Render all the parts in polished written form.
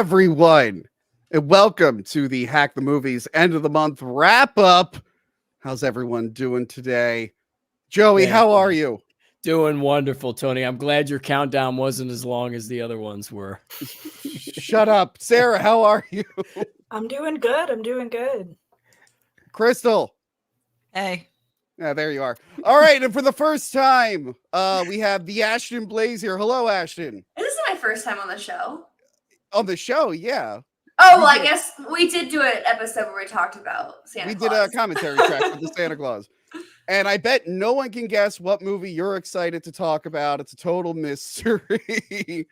everyone, and welcome to the Hack the Movies end of the month wrap up. How's everyone doing today? Joey, how are you? Doing wonderful, Tony. I'm glad your countdown wasn't as long as the other ones were. Shut up. Sarah, how are you? I'm doing good. Crystal. Hey. Yeah, there you are. All right, and for the first time, we have the Ashton Blaze here. Hello, Ashton. This is my first time on the show. On the show, yeah. Oh, well, I guess we did do an episode where we talked about Santa Claus. We did a commentary track with the Santa Claus. And I bet no one can guess what movie you're excited to talk about. It's a total mystery.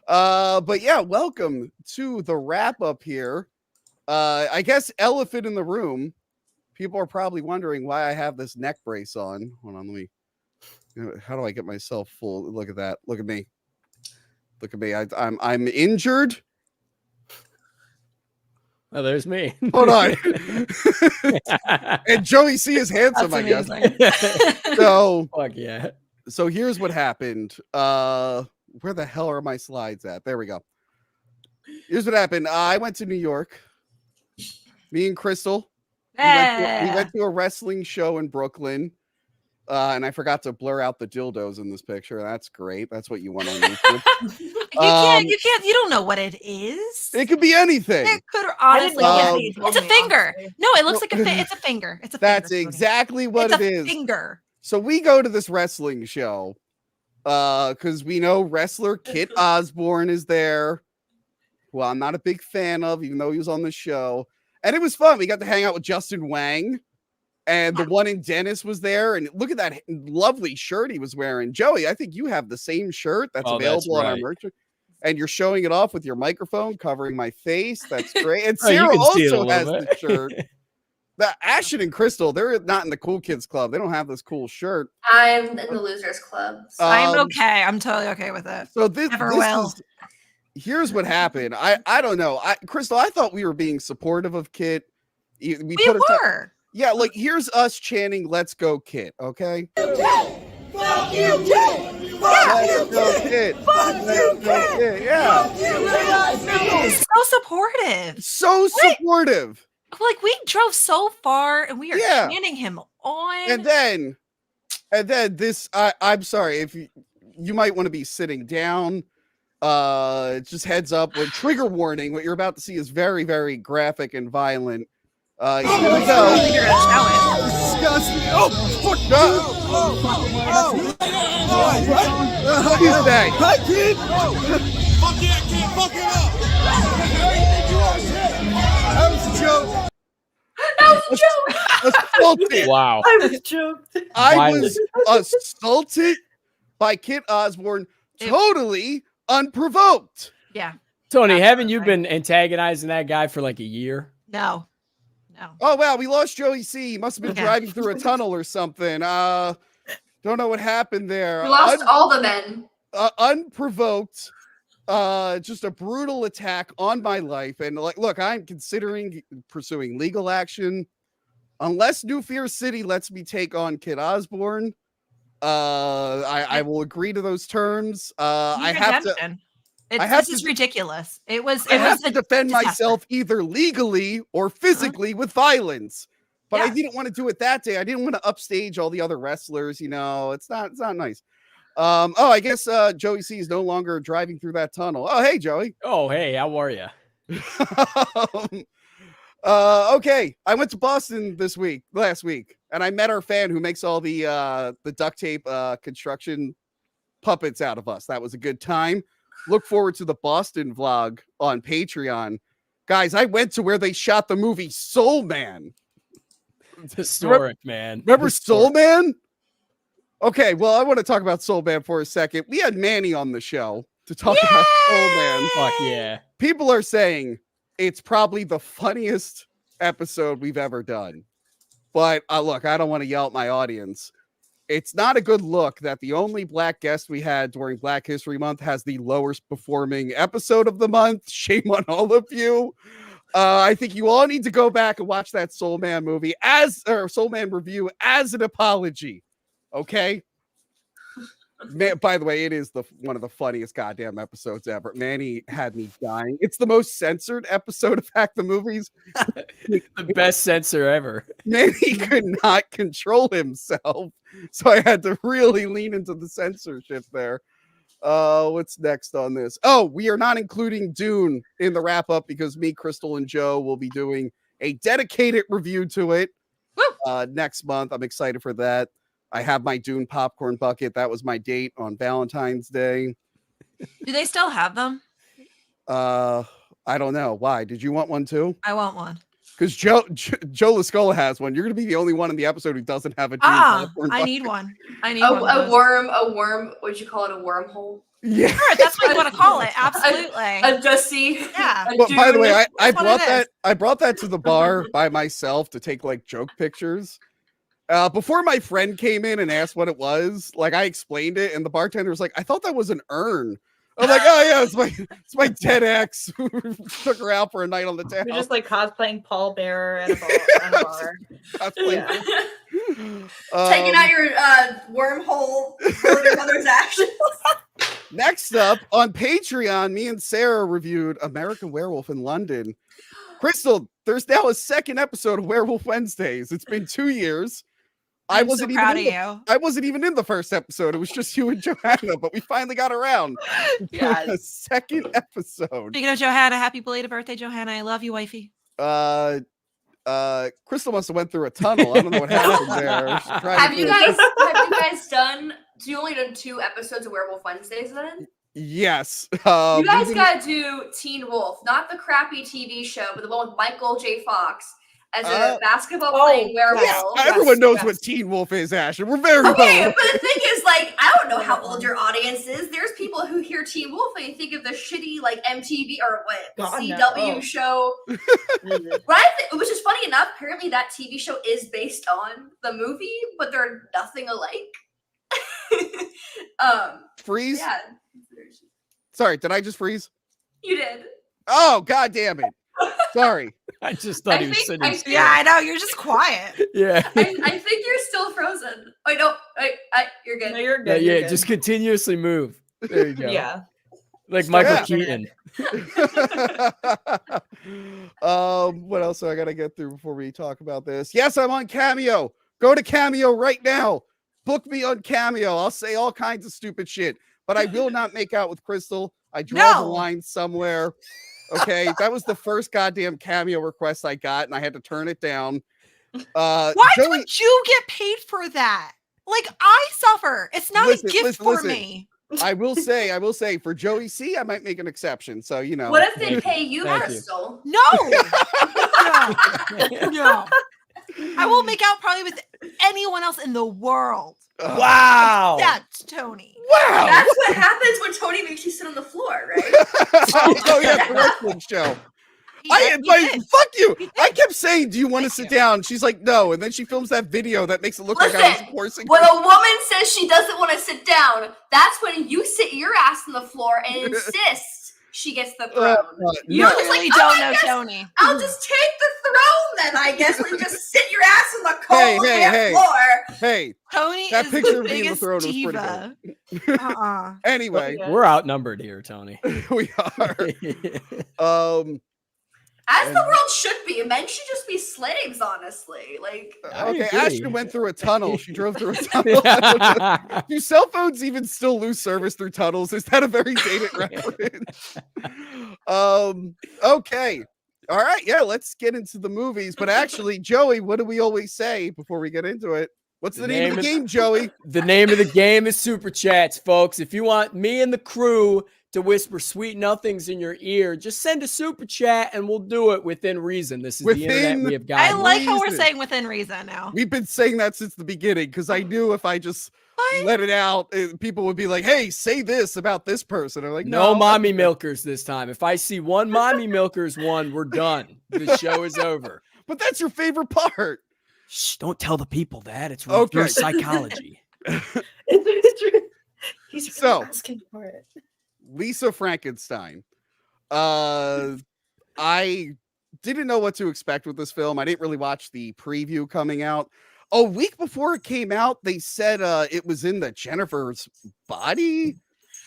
But yeah, welcome to the wrap up here. I guess elephant in the room. People are probably wondering why I have this neck brace on. Hold on, how do I get myself full? Look at that. Look at me. Look at me. I'm injured. Oh, there's me. Hold on. And Joey C is handsome, I guess. So, fuck yeah. So here's what happened. Where the hell are my slides at? There we go. Here's what happened. I went to New York. Me and Crystal. We went to a wrestling show in Brooklyn. And I forgot to blur out the dildos in this picture. That's great. That's what you want on YouTube. You don't know what it is. It could be anything. It could honestly, it's a finger. No, it looks like it's a finger. It's a finger. That's exactly what it is. Finger. So we go to this wrestling show because we know wrestler Kit Osborne is there. Well, I'm not a big fan of, even though he was on the show. And it was fun. We got to hang out with Justin Wang. And the one in Dennis was there. And look at that lovely shirt he was wearing. Joey, I think you have the same shirt that's available on our merch. And you're showing it off with your microphone covering my face. That's great. And Sarah also has the shirt. Ashton and Crystal, they're not in the cool kids club. They don't have this cool shirt. I'm in the losers club. So. I'm okay. I'm totally okay with it. So here's what happened. I don't know. Crystal, I thought we were being supportive of Kit. We were. Yeah, like here's us chanting "Let's go, Kit." Okay. Fuck you, Kit! Fuck you, Kit! Fuck you, Kit! Yeah. So supportive. So supportive. Like we drove so far, and we are chanting him on. And then this. I'm sorry if you might want to be sitting down. Just heads up. With trigger warning. What you're about to see is very, very graphic and violent. Here we go. Disgusting. Oh, fuck no. What is that? Hi, kid. Fuck yeah, kid. Fuck it up. That was a joke. That was a joke. Assaulted. Wow. I was joked. I was assaulted by Kit Osborne totally unprovoked. Yeah. Tony, haven't you been antagonizing that guy for like a year? No. Oh, wow. We lost Joey C. He must have been driving through a tunnel or something. Don't know what happened there. We lost all the men. Unprovoked. Just a brutal attack on my life. And look, I'm considering pursuing legal action. Unless New Fear City lets me take on Kit Osborne, I will agree to those terms. I have to. This is ridiculous. I have to defend myself either legally or physically with violence. But I didn't want to do it that day. I didn't want to upstage all the other wrestlers. You know, it's not nice. I guess Joey C is no longer driving through that tunnel. Oh, hey, Joey. Oh, hey, how are you? Okay. I went to Boston last week, and I met our fan who makes all the duct tape construction puppets out of us. That was a good time. Look forward to the Boston vlog on Patreon. Guys, I went to where they shot the movie Soul Man. Historic, man. Remember Soul Man? Okay, well, I want to talk about Soul Man for a second. We had Manny on the show to talk about Soul Man. Fuck yeah. People are saying it's probably the funniest episode we've ever done. But look, I don't want to yell at my audience. It's not a good look that the only black guest we had during Black History Month has the lowest performing episode of the month. Shame on all of you. I think you all need to go back and watch that Soul Man movie Soul Man review as an apology. Okay. Man, by the way, it is one of the funniest goddamn episodes ever. Manny had me dying. It's the most censored episode of Hack the Movies. The best censor ever. Manny could not control himself, so I had to really lean into the censorship there. What's next on this? Oh, we are not including Dune in the wrap up because me, Crystal, and Joe will be doing a dedicated review to it next month. I'm excited for that. I have my Dune popcorn bucket. That was my date on Valentine's Day. Do they still have them? I don't know. Why? Did you want one too? I want one. Because Joe Lascola has one. You're going to be the only one in the episode who doesn't have a Dune popcorn bucket. I need one. I need A one. a worm. What'd you call it? A wormhole? Yeah. Sure, that's what you want to call it. Absolutely. A Dusty. Yeah. Well, by the way, I That's what brought it that. is. I brought that to the bar by myself to take like joke pictures. Before my friend came in and asked what it was, like I explained it, and the bartender was like, "I thought that was an urn." I'm like, "Oh yeah, it's my dead ex who took her out for a night on the town." You're just like cosplaying Paul Bearer at a bar. Cosplaying. Taking out your wormhole for your mother's actions. Next up on Patreon, me and Sarah reviewed American Werewolf in London. Crystal, there's now a second episode of Werewolf Wednesdays. It's been 2 years. I wasn't even in the first episode. It was just you and Johanna, but we finally got around to Yes. a second episode. Speaking of Johanna, happy belated birthday, Johanna. I love you, wifey. Crystal must have went through a tunnel. I don't know what happened there. Have you guys done? So you only done 2 episodes of Werewolf Wednesdays then? Yes. You guys gotta do Teen Wolf, not the crappy TV show, but the one with Michael J. Fox as a basketball playing werewolf. Yeah, everyone knows what Teen Wolf is, Ash, and we're very okay, well. but the thing is, like, I don't know how old your audience is. There's people who hear Teen Wolf and think of the shitty, like, MTV or what, CW show. Which is funny enough, apparently that TV show is based on the movie, but they're nothing alike. Freeze? Yeah. Sorry, did I just freeze? You did. Oh, god damn it. Sorry. I just thought he was sitting still. Yeah, I know. You're just quiet. Yeah. I think you're still frozen. Oh, no. You're good. No, you're Yeah, good. You're good. just continuously move. There you go. Yeah. Like Michael Keaton. What else do I gotta get through before we talk about this? Yes, I'm on Cameo. Go to Cameo right now. Book me on Cameo. I'll say all kinds of stupid shit, but I will not make out with Crystal. I draw the line somewhere. Okay, that was the first goddamn Cameo request I got, and I had to turn it down. Why would you get paid for that? Like, I suffer. It's not a gift for me. I will say, for Joey C, I might make an exception. So, you know. What if they pay you, Crystal? No. No. I will make out probably with anyone else in the world. Wow. That's Tony. Wow. That's what happens when Tony makes you sit on the floor, right? Oh yeah, the wrestling show. Fuck you. I kept saying, do you want to sit down? She's like, no. And then she films that video that makes it look like I was forcing when a woman says she doesn't want to sit down, that's when you sit your ass on the floor and insist she gets the throne. You really don't know Tony. I'll just take the throne then, I guess, when you just sit your ass on the cold floor. Hey, Tony that is picture the of me in the biggest throne was diva. pretty good. Anyway, we're outnumbered here, Tony. We are. As the world should be. Men should just be slaves, honestly. Like, okay, Ashton went through a tunnel. She drove through a tunnel. Do cell phones even still lose service through tunnels? Is that a very dated reference? Okay. All right. Yeah, let's get into the movies. But actually, Joey, what do we always say before we get into it? What's the name of the game, Joey? The name of the game is Super Chats, folks. If you want me and the crew to whisper sweet nothings in your ear, just send a super chat and we'll do it within reason. This is the internet we have got. I like how we're saying within reason now. We've been saying that since the beginning because I knew if I just let it out, people would be like, hey, say this about this person. I'm like, no mommy milkers this time. If I see one mommy milkers we're done. The show is over. But that's your favorite part. Shh, don't tell the people that. It's reverse psychology. He's so asking for it. Lisa Frankenstein. I didn't know what to expect with this film. I didn't really watch the preview coming out. a week before it came out, they said it was in the Jennifer's Body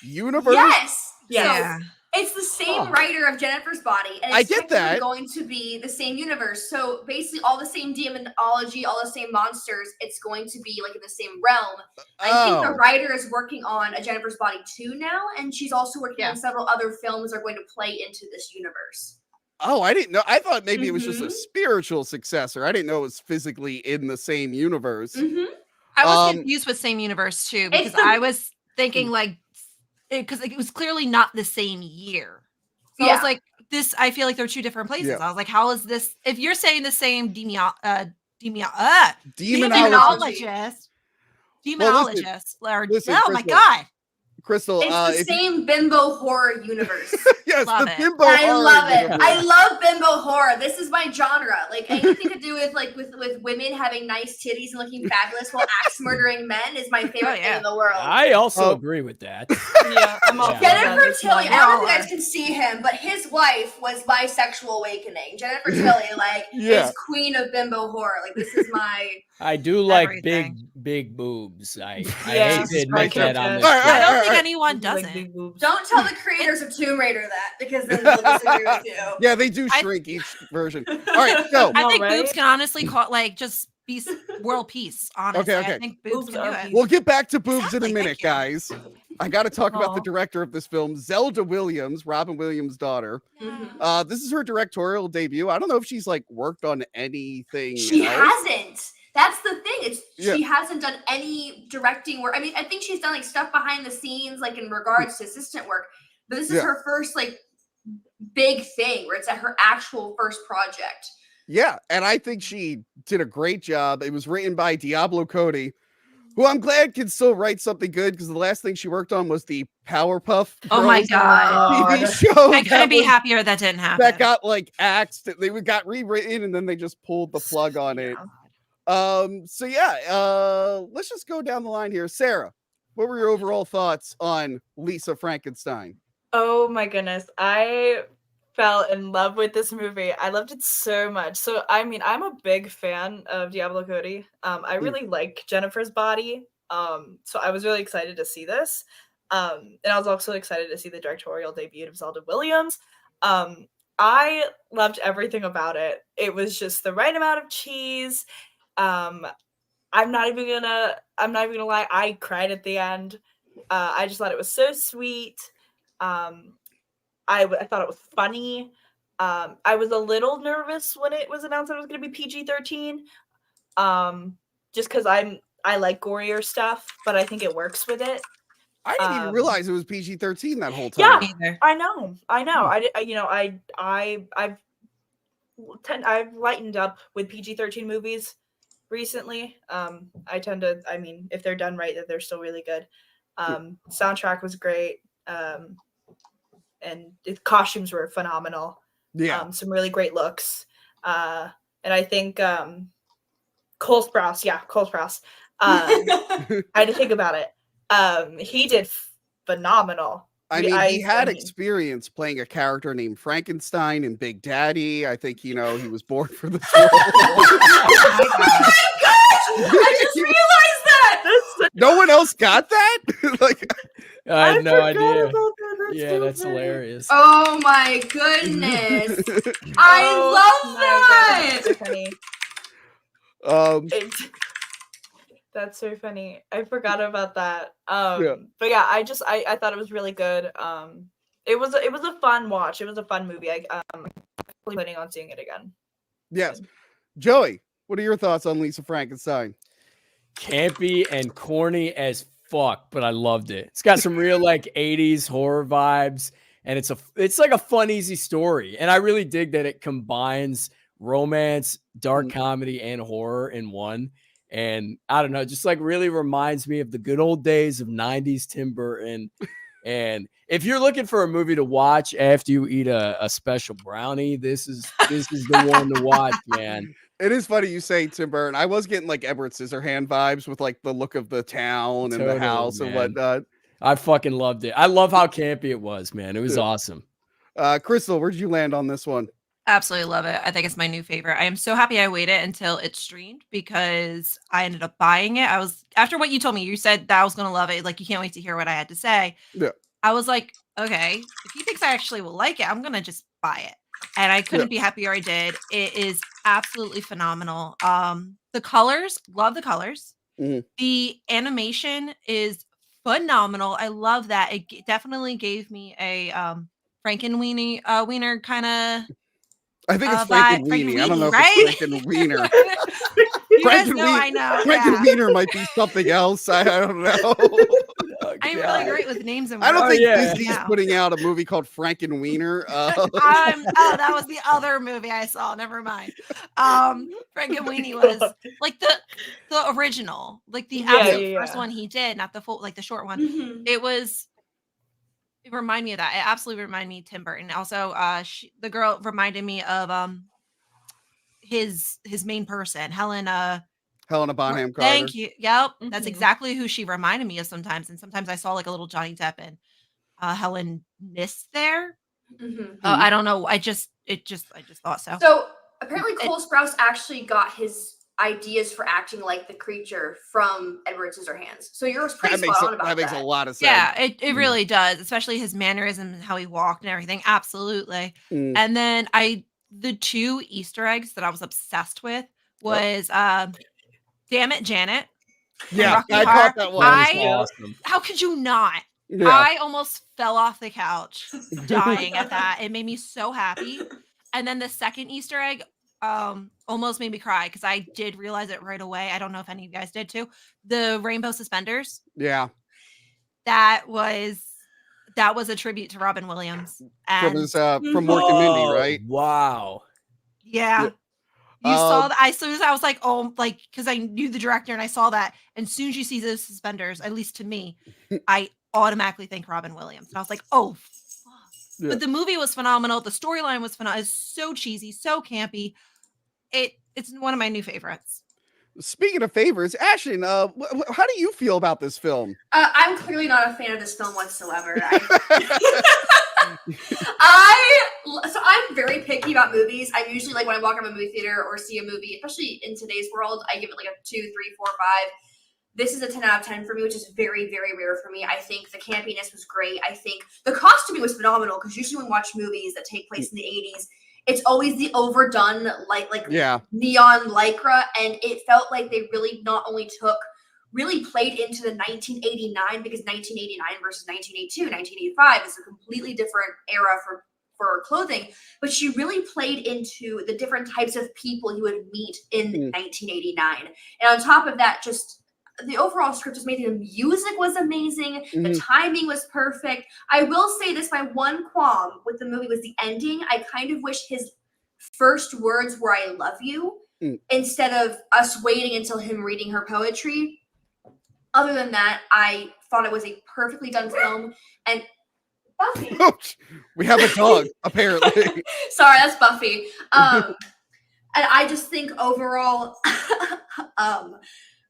universe. Yes. Yeah. So it's the same writer of Jennifer's Body, and I it's get that. going to be the same universe. So basically, all the same demonology, all the same monsters. It's going to be like in the same realm. I think the writer is working on a Jennifer's Body 2 now, and she's also working on several other films that are going to play into this universe. Oh, I didn't know. I thought maybe it was just a spiritual successor. I didn't know it was physically in the same universe. I was confused with same universe too, because I was thinking like, because it was clearly not the same year. So I was like, this, I feel like they're two different places. I was like, how is this? If you're saying the same demonologist, oh my God. Crystal, it's the same bimbo horror universe. Yes, Love the it. bimbo I horror love it. universe. I love bimbo horror. This is my genre. Like anything to do with with women having nice titties and looking fabulous while axe murdering men is my favorite thing in the world. I also agree with that. Yeah, I'm all Jennifer Tilly, I don't know if you guys can see him, but his wife was my sexual awakening. Jennifer Tilly, like, is queen of bimbo horror. Like, this is my... I do like big boobs. I hate to admit that on this. I don't think anyone doesn't. Don't tell the creators of Tomb Raider that, because then they'll disagree with you. Yeah, they do shrink each version. All right, so I think boobs can honestly just be world peace. Honestly, Okay. I think boobs can do it. We'll get back to boobs in a minute, guys. I got to talk about the director of this film, Zelda Williams, Robin Williams' daughter. This is her directorial debut. I don't know if she's like worked on anything. She hasn't. That's the thing. She hasn't done any directing work. I mean, I think she's done like stuff behind the scenes, like in regards to assistant work. But this is her first like big thing where it's at her actual first project. Yeah, and I think she did a great job. It was written by Diablo Cody, who I'm glad can still write something good, because the last thing she worked on was the Powerpuff Girls Oh my God. TV show. I couldn't be happier that didn't happen. That got like axed. They got rewritten and then they just pulled the plug on it. So yeah, let's just go down the line here. Sarah, what were your overall thoughts on Lisa Frankenstein? Oh my goodness. I fell in love with this movie. I loved it so much. So, I mean, I'm a big fan of Diablo Cody. I really like Jennifer's Body. So I was really excited to see this. And I was also excited to see the directorial debut of Zelda Williams. I loved everything about it. It was just the right amount of cheese. I'm not even gonna lie. I cried at the end. I just thought it was so sweet. I thought it was funny. I was a little nervous when it was announced that it was going to be PG-13. Just because I like gorier stuff, but I think it works with it. I didn't even realize it was PG-13 that whole time. Yeah, I know. I've lightened up with PG-13 movies recently. I tend to, I mean, if they're done right, that they're still really good. Soundtrack was great. And the costumes were phenomenal. Yeah. Some really great looks. And I think Cole Sprouse. I had to think about it. He did phenomenal. I mean, he had experience playing a character named Frankenstein in Big Daddy. I think, he was born for this role. Oh my gosh! I just realized that! No one else got that? Like, I had no idea. That's so that's funny. hilarious. Oh my goodness. I love that. That's so funny. That's so funny. I forgot about that. But yeah, I thought it was really good. It was a fun watch. It was a fun movie. I'm planning on seeing it again. Yes. Joey, what are your thoughts on Lisa Frankenstein? Campy and corny as fuck, but I loved it. It's got some real like 80s horror vibes, and it's like a fun, easy story. And I really dig that it combines romance, dark comedy, and horror in one. And I don't know, just like really reminds me of the good old days of 90s Tim Burton. And if you're looking for a movie to watch after you eat a special brownie, this is the one to watch, man. It is funny you say Tim Burton. I was getting like Edward Scissorhand vibes with like the look of the town and the house and whatnot. I fucking loved it. I love how campy it was, man. It was awesome. Crystal, where did you land on this one? Absolutely love it. I think it's my new favorite. I am so happy I waited until it streamed because I ended up buying it. I was after what you told me, you said that I was gonna love it. Like you can't wait to hear what I had to say. Yeah. I was like, okay, if he thinks I actually will like it, I'm gonna just buy it. And I couldn't be happier I did. It is absolutely phenomenal. The colors, love the colors. Mhm. The animation is phenomenal. I love that. It definitely gave me a Frankenweenie wiener kind of I think it's vibe. Frankenweenie. I don't know if right? it's Frankenwiener. You guys know I know. Yeah. Frankenwiener might be something else. I don't know. I'm really great with names and I don't words. think Disney's putting out a movie called Frankenweenie. Oh, that was the other movie I saw. Never mind. Frankenweenie was like the original, like the absolute first one he did, not the full, like the short one. Mm-hmm. It reminded me of that. It absolutely reminded me of Tim Burton. Also, the girl reminded me of his main person, Helena Bonham Carter. Thank you. Yep, that's exactly who she reminded me of sometimes. And sometimes I saw like a little Johnny Depp and Helen Nis there. I don't know. I just thought so. So apparently Cole Sprouse actually got his ideas for acting like the creature from Edward Scissorhands. So you're pretty spot on about that. That makes a lot of sense. Yeah, it really does, especially his mannerism and how he walked and everything. Absolutely. And then the two Easter eggs that I was obsessed with was Damn It, Janet. Yeah, I caught that one. Awesome. How could you not? Yeah. I almost fell off the couch dying at that. It made me so happy. And then the second Easter egg almost made me cry because I did realize it right away. I don't know if any of you guys did too. The rainbow suspenders. Yeah. That was a tribute to Robin Williams. And from Mork and Mindy, right? Wow. Yeah. You saw that. As soon as I was like, oh, like, because I knew the director and I saw that. And as soon as you see those suspenders, at least to me, I automatically think Robin Williams. And I was like, oh, fuck. Yeah. But the movie was phenomenal. The storyline was phenomenal. It's so cheesy, so campy. It's one of my new favorites. Speaking of favorites, Ashton, how do you feel about this film? I'm clearly not a fan of this film whatsoever. So I'm very picky about movies. I'm usually like when I walk in a movie theater or see a movie, especially in today's world, I give it like a 2, 3, 4, 5. This is a 10 out of 10 for me, which is very, very rare for me. I think the campiness was great. I think the costuming was phenomenal because usually when we watch movies that take place in the 80s, it's always the overdone neon lycra, and it felt like they really not only played into the 1989, because 1989 versus 1982, 1985 is a completely different era for clothing, but she really played into the different types of people you would meet in 1989. And on top of that, just the overall script was amazing. The music was amazing. The timing was perfect. I will say this, my one qualm with the movie was the ending. I kind of wish his first words were "I love you" instead of us waiting until him reading her poetry. Other than that, I thought it was a perfectly done film. And Buffy. We have a dog, apparently. Sorry, that's Buffy. And I just think overall,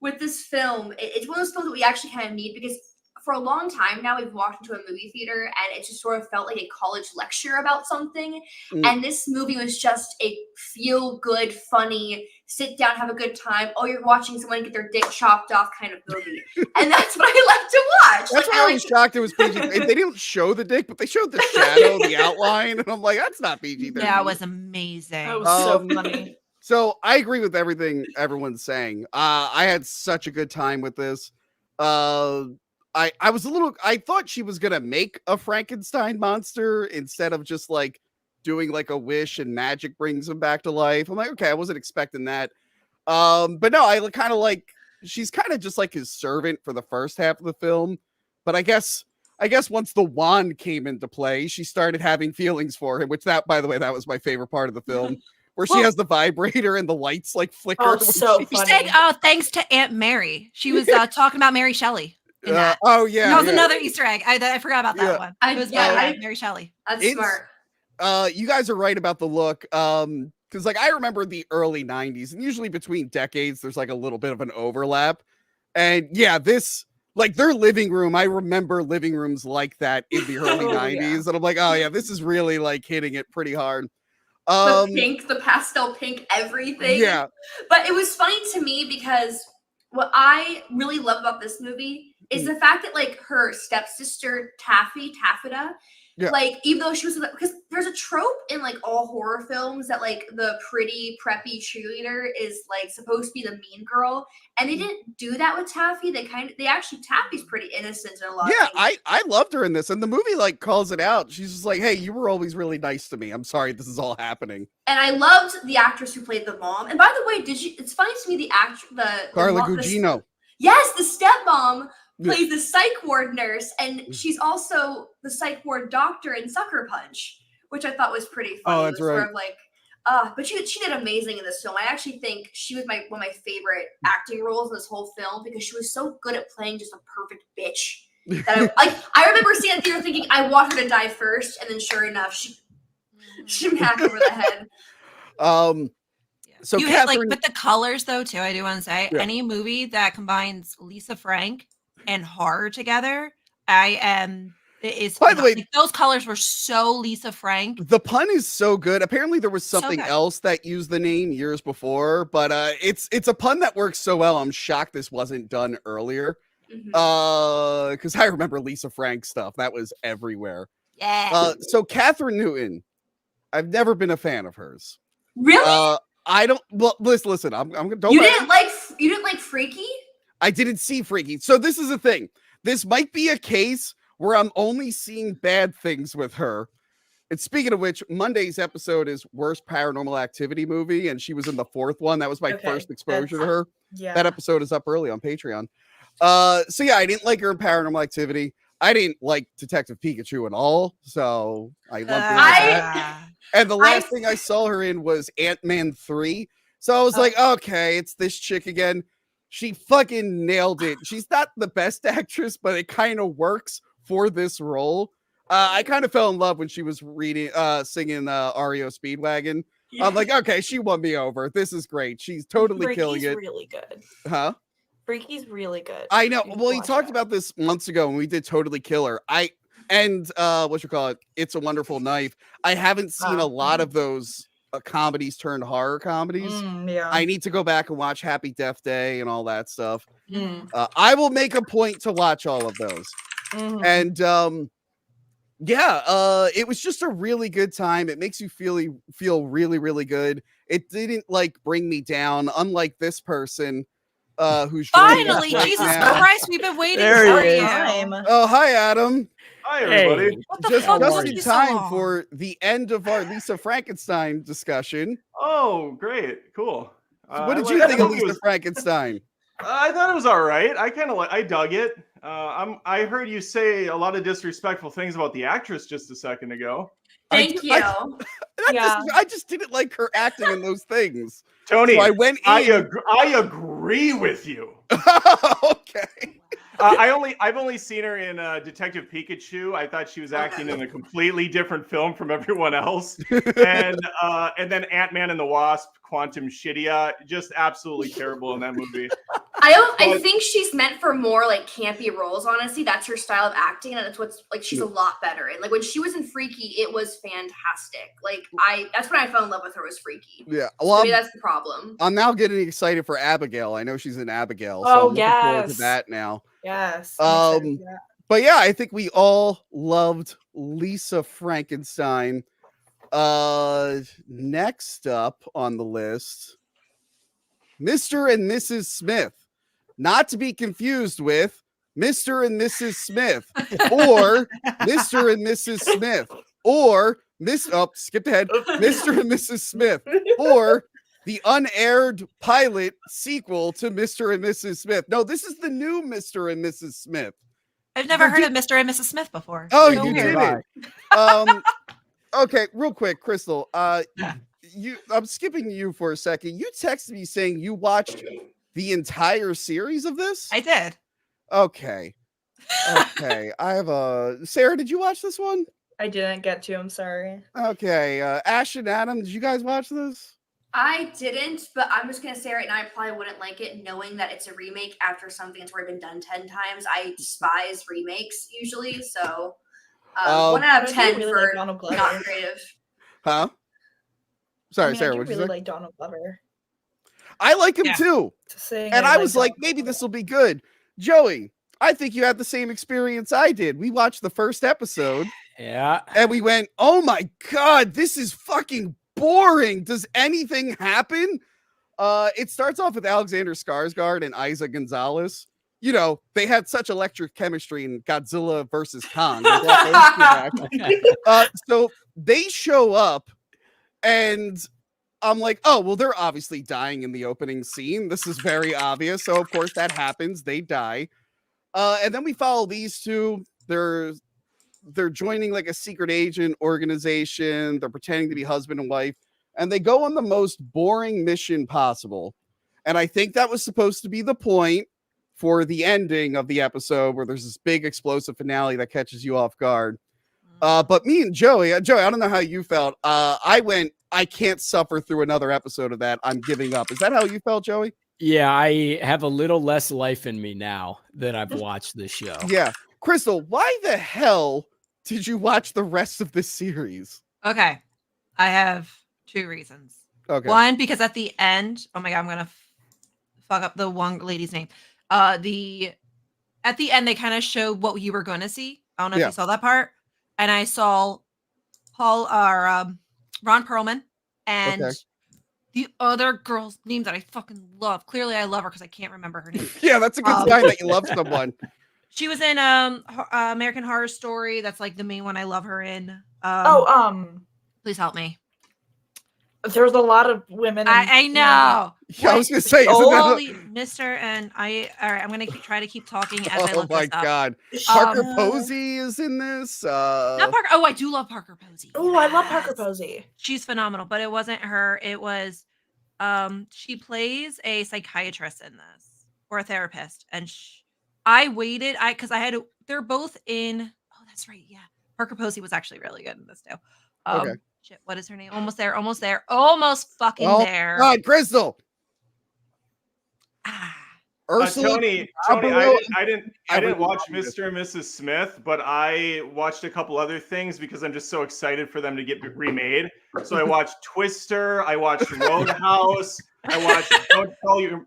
with this film, it's one of those films that we actually kind of need, because for a long time now we've walked into a movie theater and it just sort of felt like a college lecture about something. And this movie was just a feel good, funny, sit down, have a good time. Oh, you're watching someone get their dick chopped off kind of movie. And that's what I like to watch. That's why I was shocked it was PG. They didn't show the dick, but they showed the shadow, the outline. And I'm like, that's not PG. That was amazing. That was so funny. So I agree with everything everyone's saying. I had such a good time with this. I thought she was going to make a Frankenstein monster instead of just like doing like a wish and magic brings him back to life. I'm like, okay, I wasn't expecting that. But no, I kind of like, she's kind of just like his servant for the first half of the film. But I guess once the wand came into play, she started having feelings for him, which by the way, that was my favorite part of the film. Where she has the vibrator and the lights like flicker. Oh, so funny. She said, thanks to Aunt Mary. She was talking about Mary Shelley. Oh yeah, that was another Easter egg. I forgot about that one. It was Mary Shelley. That's smart. You guys are right about the look. Because like I remember the early 90s, and usually between decades, there's like a little bit of an overlap. And yeah, this like their living room. I remember living rooms like that in the early 90s, and I'm like, oh yeah, this is really like hitting it pretty hard. the pastel pink everything. Yeah. But it was funny to me because what I really love about this movie is the fact that like her stepsister Taffeta, like even though she was because there's a trope in like all horror films that like the pretty preppy cheerleader is like supposed to be the mean girl, and they didn't do that with Taffy. Taffy's pretty innocent in a lot of things. I loved her in this, and the movie like calls it out. She's just like, hey, you were always really nice to me. I'm sorry this is all happening. And I loved the actress who played the mom. And by the way, it's funny to me Carla Gugino. Yes, the stepmom plays the psych ward nurse, and she's also the psych ward doctor in Sucker Punch, which I thought was pretty funny. Oh, that's right. Sort of like, but she did amazing in this film. I actually think she was one of my favorite acting roles in this whole film because she was so good at playing just a perfect bitch. That I remember seeing it there thinking, I want her to die first, and then sure enough, she smacked over the head. So you Catherine, hit, like with the colors though too. I do want to say any movie that combines Lisa Frank and horror together, By the way, like, those colors were so Lisa Frank. The pun is so good. Apparently, there was something else that used the name years before, but it's a pun that works so well. I'm shocked this wasn't done earlier. Because I remember Lisa Frank stuff that was everywhere. Yeah. So Catherine Newton, I've never been a fan of hers. Really? I don't. Well, listen. I'm gonna. You didn't like Freaky? I didn't see Freaky. So this is the thing. This might be a case where I'm only seeing bad things with her. And speaking of which, Monday's episode is worst paranormal activity movie, and she was in the fourth one. That was my first exposure to her. Yeah. That episode is up early on Patreon. So yeah, I didn't like her in Paranormal Activity. I didn't like Detective Pikachu at all. So I loved her. And the last thing I saw her in was Ant-Man 3. So I was like, okay, it's this chick again. She fucking nailed it. She's not the best actress, but it kind of works for this role. I kind of fell in love when she was singing REO Speedwagon. Yeah. I'm like, okay, she won me over. This is great. She's totally killing it. Really good. Huh? Freaky's really good. I know. Well, he talked about this months ago when we did Totally Killer. It's a Wonderful Knife. I haven't seen a lot of those comedies turned horror comedies. I need to go back and watch Happy Death Day and all that stuff. I will make a point to watch all of those. And it was just a really good time. It makes you feel really, really good. It didn't like bring me down, unlike this person. Who's finally Jesus Christ, we've been waiting for you. Oh, hi, Adam. Hi, everybody. Just in time for the end of our Lisa Frankenstein discussion. Oh, great. Cool. What did you think of Lisa Frankenstein? I thought it was all right. I dug it. I heard you say a lot of disrespectful things about the actress just a second ago. Thank you. I just didn't like her acting in those things. Tony, so I went in. I agree with you. Okay. I've only seen her in Detective Pikachu. I thought she was acting in a completely different film from everyone else. And then Ant-Man and the Wasp, Quantum Shittia, just absolutely terrible in that movie. I think she's meant for more like campy roles, honestly. That's her style of acting, and that's what's like she's a lot better. And like when she was in Freaky, it was fantastic. Like that's when I fell in love with her, was Freaky. Yeah. Well, maybe that's the problem. I'm now getting excited for Abigail. I know she's in Abigail. So I'm looking forward to that now. Yes. But yeah, I think we all loved Lisa Frankenstein. Next up on the list, Mr. and Mrs. Smith. Not to be confused with Mr. and Mrs. Smith or Mr. and Mrs. Smith or skipped ahead. Mr. and Mrs. Smith or the unaired pilot sequel to Mr. and Mrs. Smith. No, this is the new Mr. and Mrs. Smith. I've never heard of Mr. and Mrs. Smith before. Oh, you did it. Okay, real quick, Crystal. I'm skipping you for a second. You texted me saying you watched the entire series of this? I did. Okay. I have Sarah, did you watch this one? I didn't get to. I'm sorry. Okay. Ash and Adam, did you guys watch this? I didn't, but I'm just gonna say right now I probably wouldn't like it, knowing that it's a remake after something that's already been done 10 times. I despise remakes usually, so 1 out of 10 for not creative. Huh? Sorry, I Sarah, do what'd you really say? like Donald Glover. I like him too. And I was like, maybe this will be good. Joey, I think you had the same experience I did. We watched the first episode. Yeah. And we went, oh my God, this is fucking boring. Does anything happen? It starts off with Alexander Skarsgård and Isa Gonzalez. You know, they had such electric chemistry in Godzilla versus Kong. They brought those two back. So they show up, and I'm like, oh, well, they're obviously dying in the opening scene. This is very obvious. So, of course, that happens. They die. And then we follow these two. They're joining like a secret agent organization. They're pretending to be husband and wife, and they go on the most boring mission possible. And I think that was supposed to be the point for the ending of the episode, where there's this big explosive finale that catches you off guard. But me and Joey, I don't know how you felt. I can't suffer through another episode of that. I'm giving up. Is that how you felt, Joey? Yeah, I have a little less life in me now that I've watched this show. Yeah. Crystal, why the hell did you watch the rest of this series? Okay. I have 2 reasons. Okay. One, because at the end, oh my God, I'm going to fuck up the one lady's name. At the end, they kind of showed what you were going to see. I don't know if you saw that part. And I saw Ron Perlman and the other girl's name that I fucking love. Clearly, I love her because I can't remember her name. Yeah, that's a good sign that you love someone. She was in American Horror Story. That's like the main one I love her in. Please help me. There's a lot of women. I know. Yeah, I was gonna say, Mr. and I. All right, I'm gonna try to keep talking as I look this up. Oh my God, Parker Posey is in this. Not Parker. Oh, I do love Parker Posey. Oh, I love Parker Posey. She's phenomenal, but it wasn't her. It was, she plays a psychiatrist in this, or a therapist, and I waited. They're both in. Oh, that's right. Yeah, Parker Posey was actually really good in this too. Okay. Shit, what is her name? Almost there. Almost fucking there. God, Crystal. Ursula. Tony, I didn't watch Mr. and Mrs. Smith, but I watched a couple other things because I'm just so excited for them to get remade. So I watched Twister. I watched Roadhouse. I watched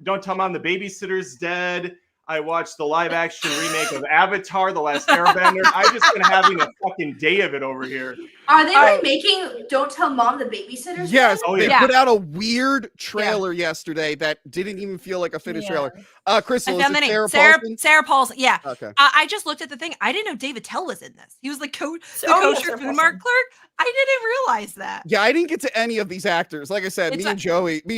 Don't Tell Mom the Babysitter's Dead. I watched the live action remake of Avatar, The Last Airbender. I've just been having a fucking day of it over here. Are they remaking Don't Tell Mom the Babysitter's Dead? Yes, they put out a weird trailer yesterday that didn't even feel like a finished trailer. Crystal, is it Sarah Paulson? Sarah Paulson, yeah. Okay. I just looked at the thing. I didn't know David Tell was in this. He was the kosher food mart clerk. I didn't realize that. Yeah, I didn't get to any of these actors. Like I said, me and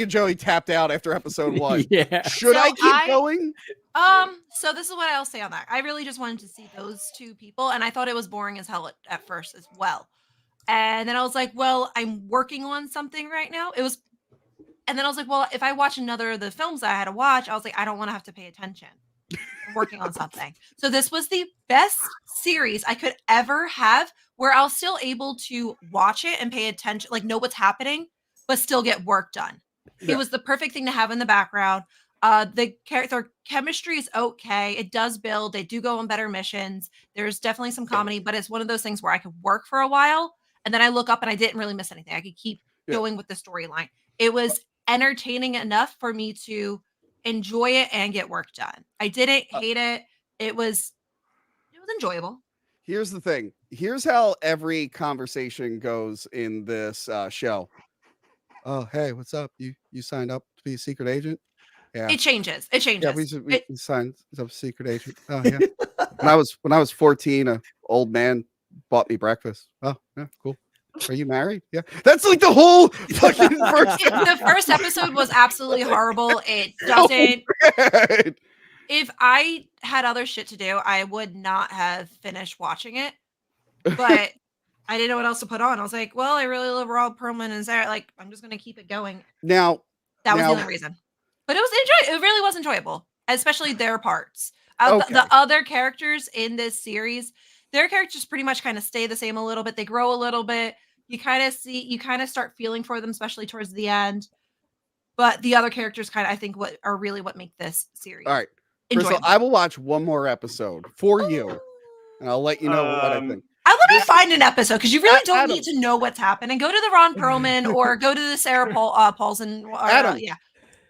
Joey tapped out after episode 1. Yeah. Should I keep going? So this is what I'll say on that. I really just wanted to see those 2 people, and I thought it was boring as hell at first as well. And then I was like, well, I'm working on something right now. And then I was like, well, if I watch another of the films I had to watch, I was like, I don't want to have to pay attention. I'm working on something. So this was the best series I could ever have, where I was still able to watch it and pay attention, like know what's happening, but still get work done. Yeah. It was the perfect thing to have in the background. The character chemistry is okay. It does build. They do go on better missions. There's definitely some comedy, but it's one of those things where I could work for a while, and then I look up and I didn't really miss anything. I could keep going with the storyline. It was entertaining enough for me to enjoy it and get work done. I didn't hate it. It was enjoyable. Here's the thing. Here's how every conversation goes in this show. Oh, hey, what's up? You signed up to be a secret agent? Yeah. It changes. Yeah, we signed up secret agent. Oh yeah. when I was 14, an old man bought me breakfast. Oh yeah, cool. Are you married? Yeah. That's like the whole fucking first. The first episode was absolutely horrible. It doesn't. Oh, if I had other shit to do, I would not have finished watching it. But I didn't know what else to put on. I was like, well, I really love Ron Perlman and Sarah. Like, I'm just gonna keep it going. That was the only reason. But it really was enjoyable, especially their parts. The other characters in this series, their characters pretty much kind of stay the same a little bit. They grow a little bit. You kind of start feeling for them, especially towards the end. But the other characters I think what make this series. All right. Crystal, I will watch one more episode for you, and I'll let you know what I think. I want to find an episode because you really don't Adam. need to know what's happening. Go to the Ron Perlman or go to the Sarah Paulson. Adam. Yeah.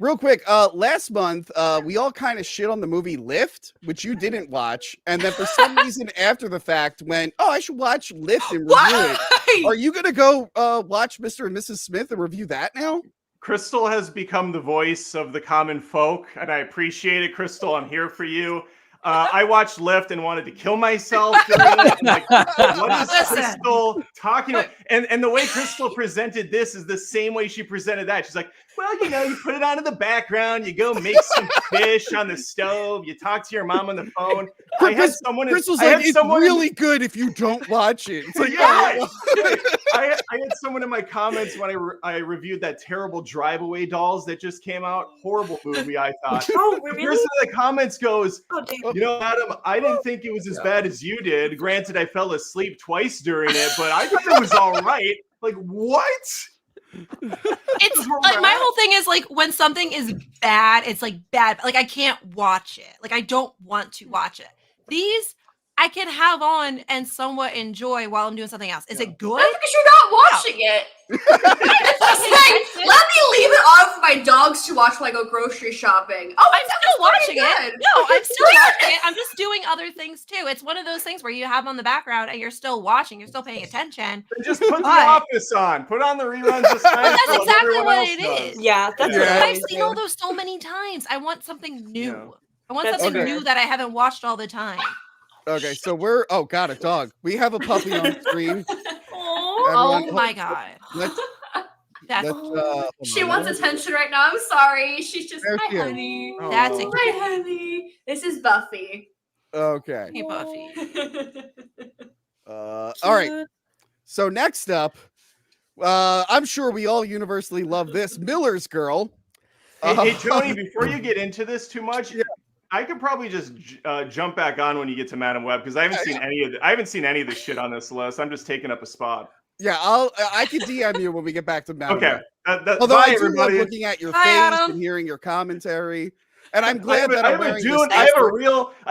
Real quick, last month, we all kind of shit on the movie Lift, which you didn't watch, and then for some reason after the fact went, oh, I should watch Lift and review it. Are you gonna go watch Mr. and Mrs. Smith and review that now? Crystal has become the voice of the common folk, and I appreciate it, Crystal. I'm here for you. I watched Lift and wanted to kill myself during it. I'm like, what is Crystal talking about? And the way Crystal presented this is the same way she presented that. She's like, well, you know, you put it on in the background, you go make some fish on the stove, you talk to your mom on the phone. I had someone. Crystal's like, it's really good if you don't watch it. It's like, yeah. I had someone in my comments when I reviewed that terrible Drive Away Dolls that just came out. Horrible movie, I thought. Oh, The really? person in the comments goes, Oh, you know, Adam, I didn't think it was as bad as you did. Granted, I fell asleep twice during it, but I thought it was all right. Like, what? It's like my whole thing is like when something is bad, it's like bad. Like I can't watch it. Like I don't want to watch it. These I can have on and somewhat enjoy while I'm doing something else. Is it good? That's because you're not watching it. It's just like, let me leave it on for my dogs to watch when I go grocery shopping. Oh, I'm still watching it. No, I'm still watching it. I'm just doing other things too. It's one of those things where you have on the background and you're still watching, you're still paying attention. Just put The Office on. Put on the reruns of Seinfeld. That's exactly what it is. Yeah, that's what I've seen all those so many times. I want something new. Yeah. I want something new that I haven't watched all the time. Okay, so we're got a dog. We have a puppy on screen. Oh my god. Let's she wants attention right now. I'm sorry. She's just hi, honey. Oh. That's a Hi, honey. This is Buffy. Okay. Hey, Buffy. All right. So next up, I'm sure we all universally love this Miller's Girl. Hey, Tony, before you get into this too much, I could probably just jump back on when you get to Madam Web because I haven't seen any of this shit on this list. I'm just taking up a spot. Yeah, I can DM you when we get back to Madam Okay. Web. Although I do love everybody. looking at your Hi, face Adam. and hearing your commentary, and I'm glad that I'm wearing this. I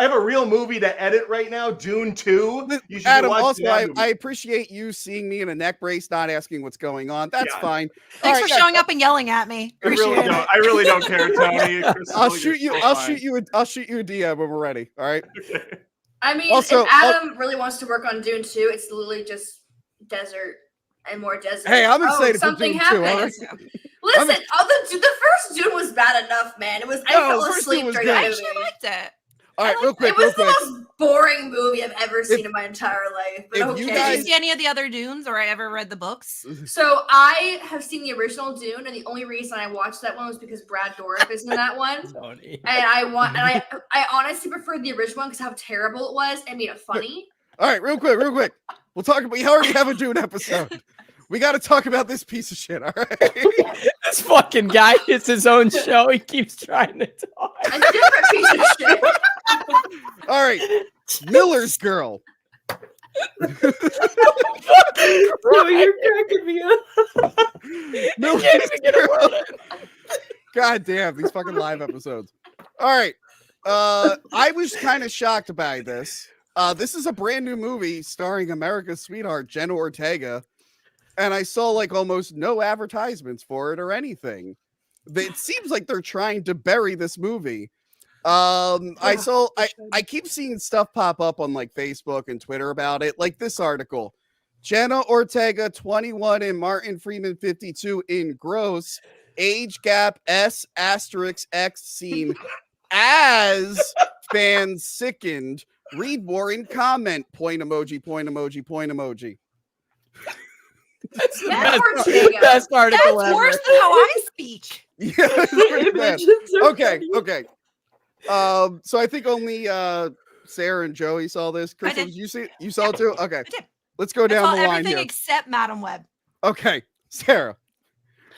have a real movie to edit right now. Dune 2. You should Adam, watch also, that movie. I appreciate you seeing me in a neck brace, not asking what's going on. That's Yeah. fine. Thanks All for right, showing up and yelling at me. Appreciate it. I really don't care, Tony. I'll shoot you a DM when we're ready. All right. I mean, Also, if Adam really wants to work on Dune 2, it's literally just desert and more desert. Hey, I'm excited for something Dune 2, all happens. right? Listen, the first Dune was bad enough, man. I No, fell the first Dune asleep was during good. that I movie. actually liked it. All right, real quick. It was the most boring movie I've ever seen in my entire life. But If okay. you Did guys- you see any of the other Dunes or I ever read the books? So I have seen the original Dune, and the only reason I watched that one was because Brad Dourif is in that one. And I honestly preferred the original one because how terrible it was and made it funny. All right, real quick. We'll talk. We already have a Dune episode. We got to talk about this piece of shit. All right. This fucking guy gets his own show. He keeps trying to talk. A different piece of shit. All right. Miller's Girl. Bro, you're cracking me up. Miller's Girl. God damn, these fucking live episodes. All right. I was kind of shocked by this. This is a brand new movie starring America's sweetheart, Jenna Ortega. And I saw like almost no advertisements for it or anything. It seems like they're trying to bury this movie. I keep seeing stuff pop up on like Facebook and Twitter about it, like this article. Jenna Ortega 21 and Martin Freeman 52 in gross age gap S*X scene as fans sickened. Read more in comment. Point emoji, point emoji, point emoji. Best article That's ever. worse than how I speak. Yeah, it's pretty bad. Okay. So I think only Sarah and Joey saw this. Crystal, did you see it? You saw it too? Okay. I did. Let's go down the line everything here. except Madam Web. Okay, Sarah.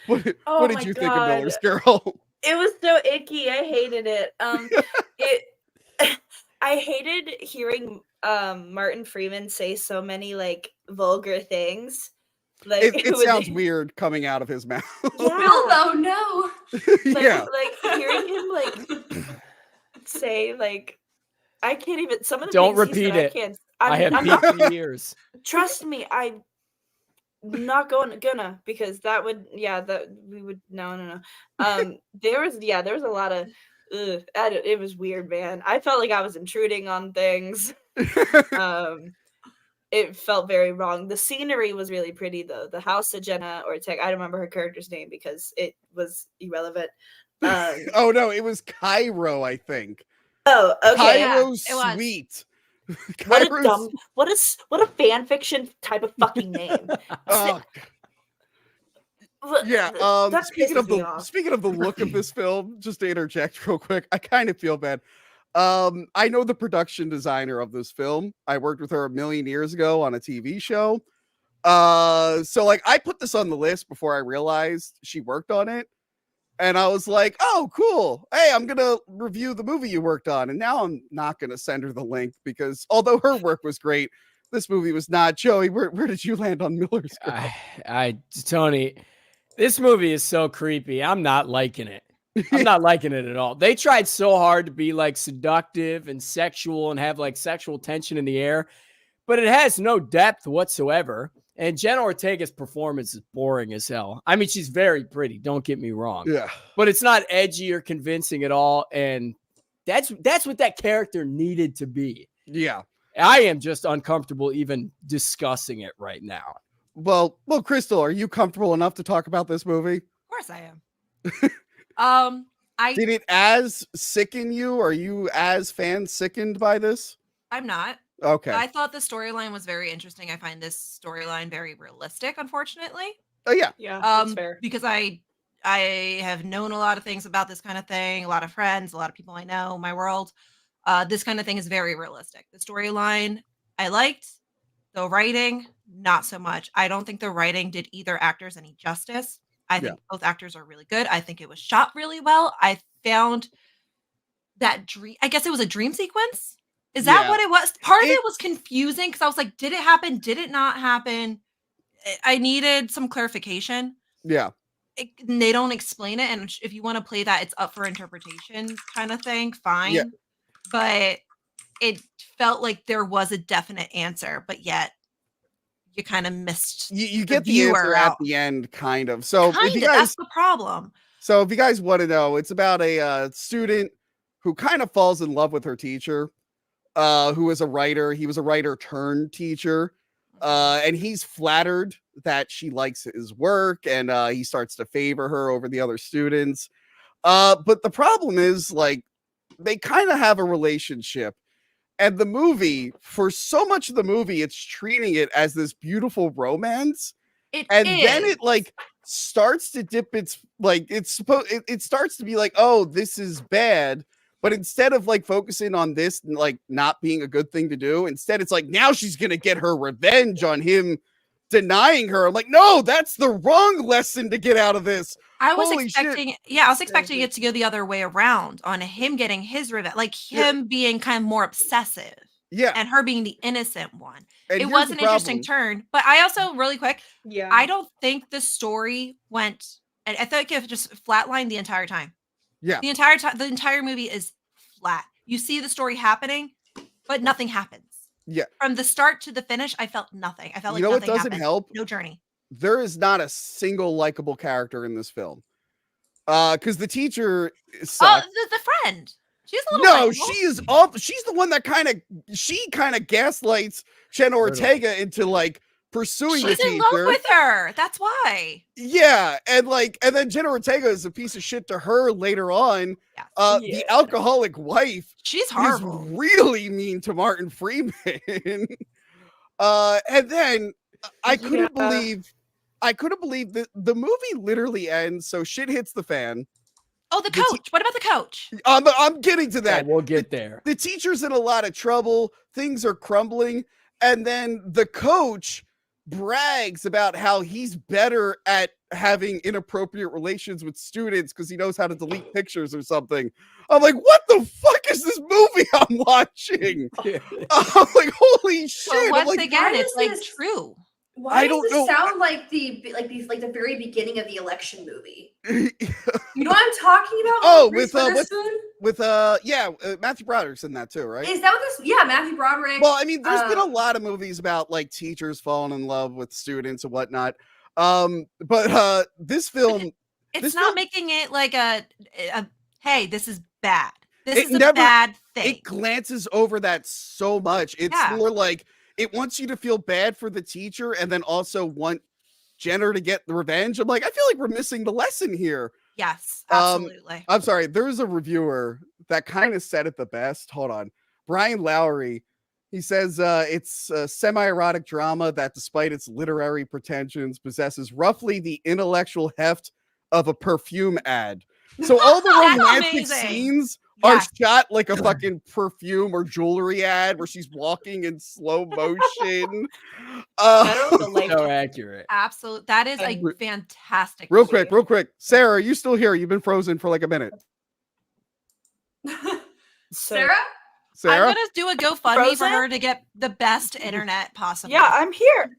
What did you think of Miller's Girl? It was so icky. I hated it. I hated hearing Martin Freeman say so many like vulgar things. Like It sounds weird coming out of his mouth. Yeah. Bill, though, no. Yeah. Like hearing him like say like I can't even some of the Don't things he repeat said, it. I have I'm peed not, for years. trust me, I'm not gonna because that would that we would no. There was a lot of it was weird, man. I felt like I was intruding on things. It felt very wrong. The scenery was really pretty though. The house of Jenna Ortega, I don't remember her character's name because it was irrelevant. Oh no, it was Cairo, I think. Oh, okay. Cairo it was. Sweet. What a Cairo's- dumb, what a fan fiction type of fucking name. Oh, yeah. That pisses me off. Speaking of the look of this film, just to interject real quick, I kind of feel bad. I know the production designer of this film. I worked with her a million years ago on a TV show. So like I put this on the list before I realized she worked on it. And I was like, oh, cool. Hey, I'm going to review the movie you worked on. And now I'm not going to send her the link because although her work was great, this movie was not. Joey, where did you land on Miller's Girl? Tony, this movie is so creepy. I'm not liking it. I'm not liking it at all. They tried so hard to be like seductive and sexual and have like sexual tension in the air, but it has no depth whatsoever. And Jenna Ortega's performance is boring as hell. I mean, she's very pretty. Don't get me wrong. Yeah, but it's not edgy or convincing at all. And that's what that character needed to be. Yeah. I am just uncomfortable even discussing it right now. Well, Crystal, are you comfortable enough to talk about this movie? Of course I am. Did it as sicken you? Are you as fan sickened by this? I'm not. Okay. I thought the storyline was very interesting. I find this storyline very realistic, unfortunately. Oh yeah. Yeah, that's fair. Because I have known a lot of things about this kind of thing, a lot of friends, a lot of people I know, my world. This kind of thing is very realistic. The storyline I liked, the writing, not so much. I don't think the writing did either actors any justice. I think both actors are really good. I think it was shot really well. I found that dream, I guess it was a dream sequence. Is that what it was? Part of it was confusing because I was like, did it happen? Did it not happen? I needed some clarification. Yeah. They don't explain it. And if you want to play that, it's up for interpretation kind of thing. Fine. Yeah. But it felt like there was a definite answer, but yet you kind of missed. You get the answer at the end, kind of. So if you guys, that's the problem. So if you guys want to know, it's about a student who kind of falls in love with her teacher. Who is a writer. He was a writer turned teacher. And he's flattered that she likes his work and he starts to favor her over the other students. But the problem is, like, they kind of have a relationship. And the movie, for so much of the movie, it's treating it as this beautiful romance. Then it like starts to dip its like it starts to be like, oh, this is bad. But instead of like focusing on this, like not being a good thing to do, instead it's like now she's going to get her revenge on him denying her. I'm like, no, that's the wrong lesson to get out of this. I was expecting it to go the other way around on him getting his revenge, like him being kind of more obsessive. Yeah. And her being the innocent one. And it was an interesting turn. But I also, really quick, yeah, I don't think the story went, I think it just flatlined the entire time. Yeah. The entire time, the entire movie is flat. You see the story happening, but nothing happens. Yeah. From the start to the finish, I felt nothing. I felt like nothing nothing doesn't happened. help? No journey. There is not a single likable character in this film. Because the teacher sucks. Oh, the friend. She's a little likable. She is awful. She's the one that kind of gaslights Jenna Ortega into like pursuing the teacher. She's in love with her. That's why. Yeah, and then Jenna Ortega is a piece of shit to her later on. The alcoholic wife. She's horrible. Is really mean to Martin Freeman. And then I couldn't believe that the movie literally ends. So shit hits the fan. Oh, the coach. What about the coach? I'm getting to that. Yeah, we'll get there. The teacher's in a lot of trouble. Things are crumbling. And then the coach brags about how he's better at having inappropriate relations with students because he knows how to delete pictures or something. I'm like, what the fuck is this movie I'm watching? I'm like, holy shit. Well, once like, again, it's like true. Why don't does know. this sound like the very beginning of the election movie? You know what I'm talking about? Oh, Reese Witherspoon? with Matthew Broderick's in that too, right? Is that what this? Yeah, Matthew Broderick. Well, I mean, there's been a lot of movies about like teachers falling in love with students and whatnot. But this film, it's not making it like a hey, this is bad. This is never, a bad thing. It glances over that so much. It's more like it wants you to feel bad for the teacher and then also want Jenner to get the revenge. I'm like, I feel like we're missing the lesson here. Yes, absolutely. I'm sorry. There was a reviewer that kind of said it the best. Hold on. Brian Lowry. He says it's a semi-erotic drama that, despite its literary pretensions, possesses roughly the intellectual heft of a perfume ad. So all the romantic scenes are shot like a fucking perfume or jewelry ad where she's walking in slow motion. So accurate. Absolutely. That is a fantastic. Real quick. Sarah, are you still here? You've been frozen for like a minute. Sarah? I'm gonna do a GoFundMe for her to get the best internet possible. Yeah, I'm here.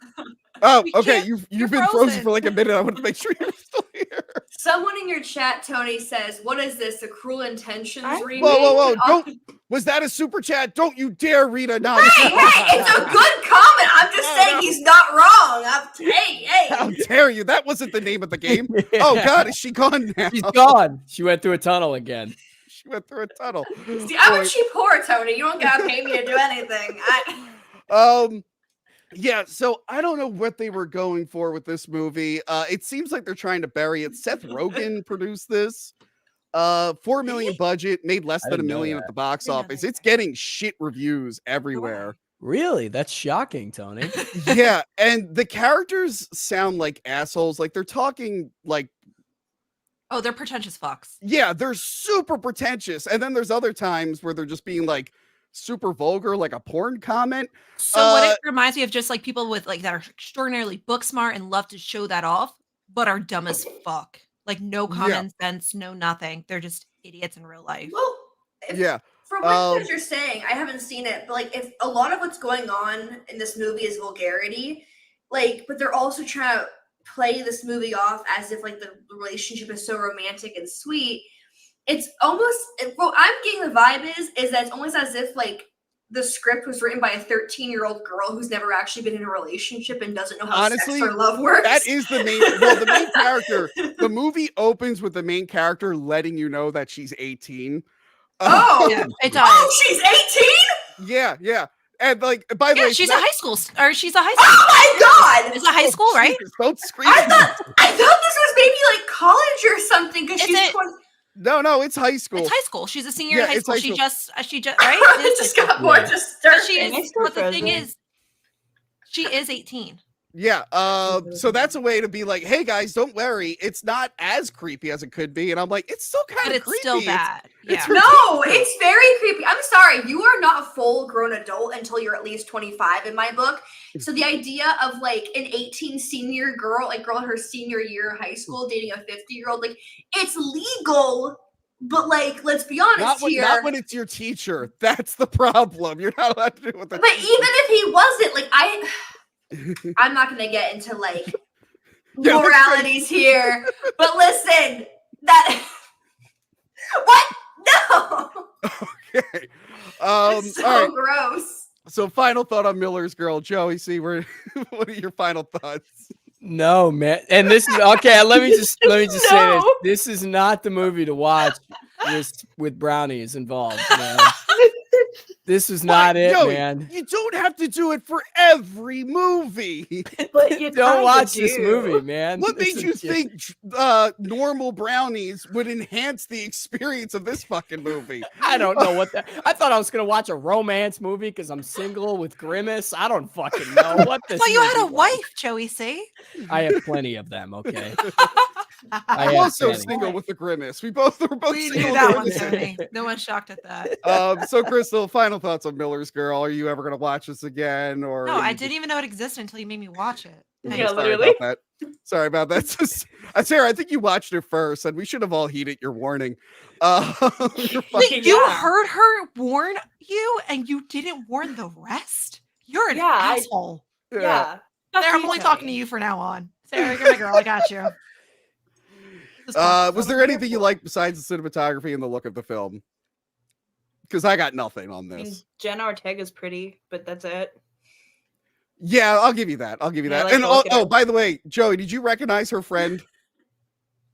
Oh, okay. You've been frozen for like a minute. I want to make sure you're still here. Someone in your chat, Tony, says, "What is this? A Cruel Intentions remake?" Whoa! Was that a super chat? Don't you dare read a nonsense. Hey, it's a good comment. I'm just saying he's not wrong. Hey. How dare you? That wasn't the name of the game. Oh God, is she gone now? She's gone. She went through a tunnel again. She went through a tunnel. See, I'm a cheap whore, Tony. You don't gotta pay me to do anything. Yeah, so I don't know what they were going for with this movie. It seems like they're trying to bury it. Seth Rogen produced this. $4 million budget, made less than $1 million at the box office. It's getting shit reviews everywhere. Really? That's shocking, Tony. Yeah, and the characters sound like assholes. Like they're talking like, oh, they're pretentious fucks. Yeah, they're super pretentious. And then there's other times where they're just being like super vulgar, like a porn comment. So what it reminds me of, just like people with like that are extraordinarily book smart and love to show that off, but are dumb as fuck. Like no common sense, no nothing. They're just idiots in real life. Well, from what you guys are saying, I haven't seen it, but like if a lot of what's going on in this movie is vulgarity, like, but they're also trying to play this movie off as if like the relationship is so romantic and sweet. It's almost, what I'm getting the vibe is that it's almost as if like the script was written by a 13-year-old girl who's never actually been in a relationship and doesn't know how sex or love works. That is the main character. The movie opens with the main character letting you know that she's 18. It does. Oh, she's 18? Yeah. And like, by the way, she's a high school. Oh my God! It's a high school, right? Don't scream. I thought this was maybe like college or something because she's 20. No, it's high school. It's high school. She's a senior in high school. She just right. I just got more disturbing. But the thing is, she is 18. Yeah. So that's a way to be like, hey guys, don't worry. It's not as creepy as it could be. And I'm like, it's still kind of creepy. It's still bad. No, it's very creepy. I'm sorry. You are not a full grown adult until you're at least 25 in my book. So the idea of like an 18 senior girl, like girl in her senior year of high school dating a 50-year-old, like it's legal. But like, let's be honest here. Not when it's your teacher. That's the problem. You're not allowed to do with that. But even if he wasn't, like I'm not gonna get into like moralities here. But listen, what? No. Okay. It's so gross. So final thought on Miller's Girl, Joey. See, what are your final thoughts? No, man. And this is okay. Let me just say this. This is not the movie to watch with brownies involved, man. This is not it, man. You don't have to do it for every movie. But you don't watch this movie, man. What made you think normal brownies would enhance the experience of this fucking movie? I don't know what that. I thought I was gonna watch a romance movie because I'm single with Grimace. I don't fucking know what this. Well, you had a wife, Joey. See, I have plenty of them. Okay. I'm also single with the Grimace. We both were both we single. Knew that one, Tony. No one's shocked at that. So Crystal, final thoughts on Miller's Girl. Are you ever going to watch this again? Or no, I didn't even know it existed until you made me watch it. Yeah, literally. Sorry about that. Sarah, I think you watched it first, and we should have all heeded your warning. Wait, you heard her warn you, and you didn't warn the rest? You're an asshole. Yeah. Sarah, I'm only talking to you for now on. Sarah, you're my girl. I got you. Was there anything you liked besides the cinematography and the look of the film? Because I got nothing on this. Jenna Ortega's pretty, but that's it. Yeah, I'll give you that. I'll give you that. Like And by the way, Joey, did you recognize her friend?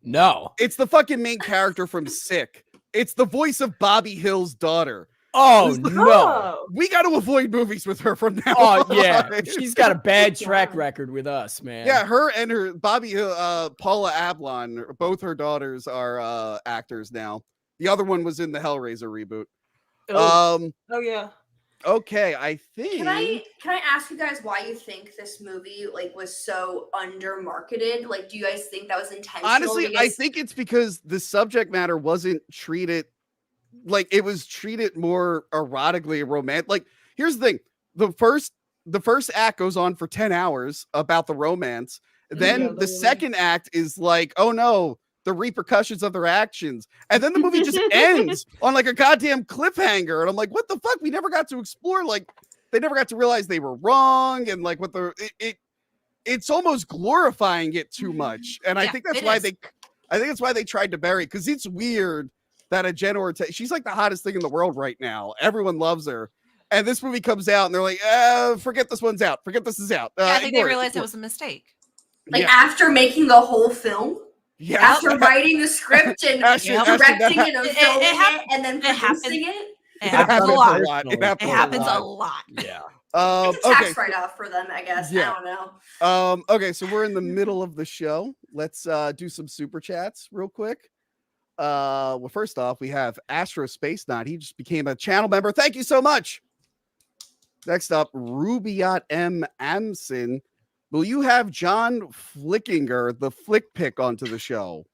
No. It's the fucking main character from Sick. It's the voice of Bobby Hill's daughter. Oh no. We got to avoid movies with her from now on. Oh yeah. She's got a bad track record with us, man. Yeah, her and her Bobby Hill, Paula Abloh, both her daughters are actors now. The other one was in the Hellraiser reboot. Oh yeah. Okay, I think. Can I ask you guys why you think this movie was so under marketed? Like, do you guys think that was intentional? Honestly, I think it's because the subject matter wasn't treated like it was treated more erotically romantic. Like, here's the thing: the first act goes on for 10 hours about the romance. Then the second act is like, oh no, the repercussions of their actions. And then the movie just ends on like a goddamn cliffhanger. And I'm like, what the fuck? We never got to explore, like, they never got to realize they were wrong. And like what it's almost glorifying it too much. And I think that's why they tried to bury it, because it's weird that a Jenna Ortega, she's like the hottest thing in the world right now. Everyone loves her. And this movie comes out and they're like, forget this one's out. Forget this is out. I think they realized it was a mistake. After making the whole film? Yeah. After writing the script and directing it and filming it and then producing it? It happens a lot. It happens a lot. Yeah. Tax write-off for them, I guess. Yeah. I don't know. Okay, so we're in the middle of the show. Let's do some super chats real quick. Well, first off, we have Astro Space Knot. He just became a channel member. Thank you so much. Next up, Rubiot M. Amson. Will you have John Flickinger, the Flick Pick, onto the show?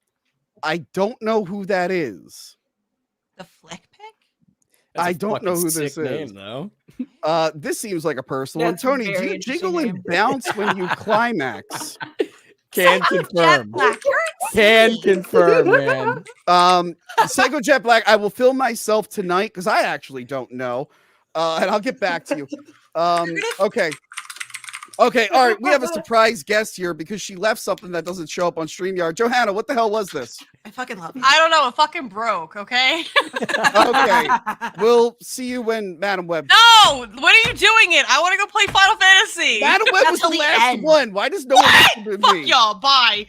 I don't know who that is. The Flick Pick? I don't know who this is. Though. This seems like a personal one. Tony, do you jiggle and bounce when you climax? Can confirm. Can confirm, man. Psycho Jet Black, I will film myself tonight because I actually don't know. And I'll get back to you. Okay. Okay, all right. We have a surprise guest here because she left something that doesn't show up on StreamYard. Johanna, what the hell was this? I fucking love it. I don't know. It fucking broke, okay? Okay. We'll see you when Madam Web. No! When are you doing it? I want to go play Final Fantasy. Madam Web was the last one. Why does no one listen to Fuck me? y'all. Bye.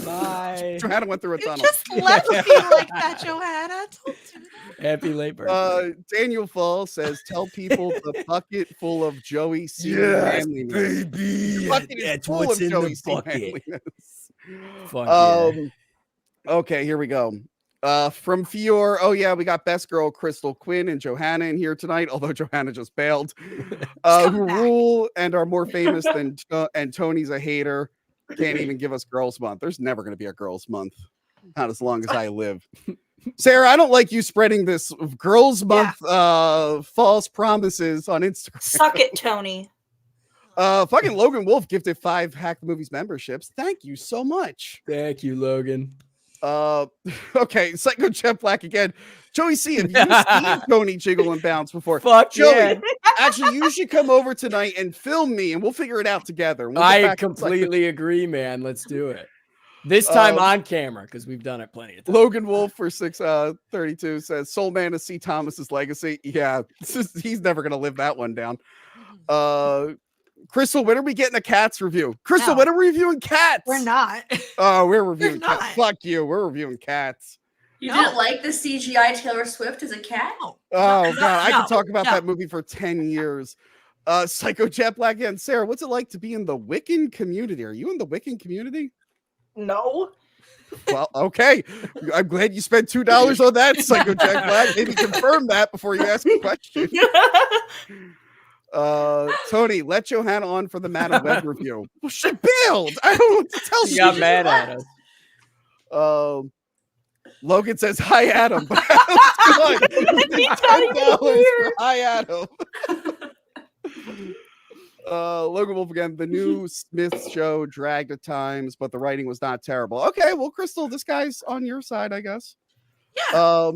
Bye. Johanna went through a tunnel. Just left me like that, Johanna. Don't do that. Happy late birthday. Daniel Fall says, tell people the bucket full of Joey C. manliness. Baby. Bucket is full of Joey C. manliness. Fuck yeah. Okay, here we go. From Fior, oh yeah, we got best girl Crystal Quinn and Johanna in here tonight, although Johanna just bailed. Who rule and are more famous than and Tony's a hater. Can't even give us Girls Month. There's never going to be a Girls Month. Not as long as I live. Sarah, I don't like you spreading this Girls Month false promises on Instagram. Suck it, Tony. Fucking Logan Wolf gifted 5 Hack the Movies memberships. Thank you so much. Thank you, Logan. Okay, Psycho Jet Black again. Joey C, have you seen Tony jiggle and bounce before? Fuck Joey, yeah. actually, you should come over tonight and film me, and we'll figure it out together. We'll I completely agree, man. Let's do it. This time on camera, because we've done it plenty of times. Logan Wolf for 632 says Soul Man to see Thomas's legacy. Yeah, he's never gonna live that one down. Crystal, when are we getting a Cats review? Crystal, when are we reviewing Cats? We're not. Oh, we're reviewing Cats. Fuck you. We're reviewing Cats. You didn't like the CGI Taylor Swift as a cat? Oh, God. I could talk about that movie for 10 years. Psycho Jet Black and Sarah, what's it like to be in the Wiccan community? Are you in the Wiccan community? No. Well, okay. I'm glad you spent $2 on that, Psycho Jet Black. Maybe confirm that before you ask a question. Tony, let Johanna on for the Madam Web review. Well, she bailed. I don't know what to tell you. She got mad at us. Logan says, hi, Adam. $10 for hi, Adam. Logan Wolf again. The new Smith show dragged at times, but the writing was not terrible. Okay, well, Crystal, this guy's on your side, I guess. Yeah.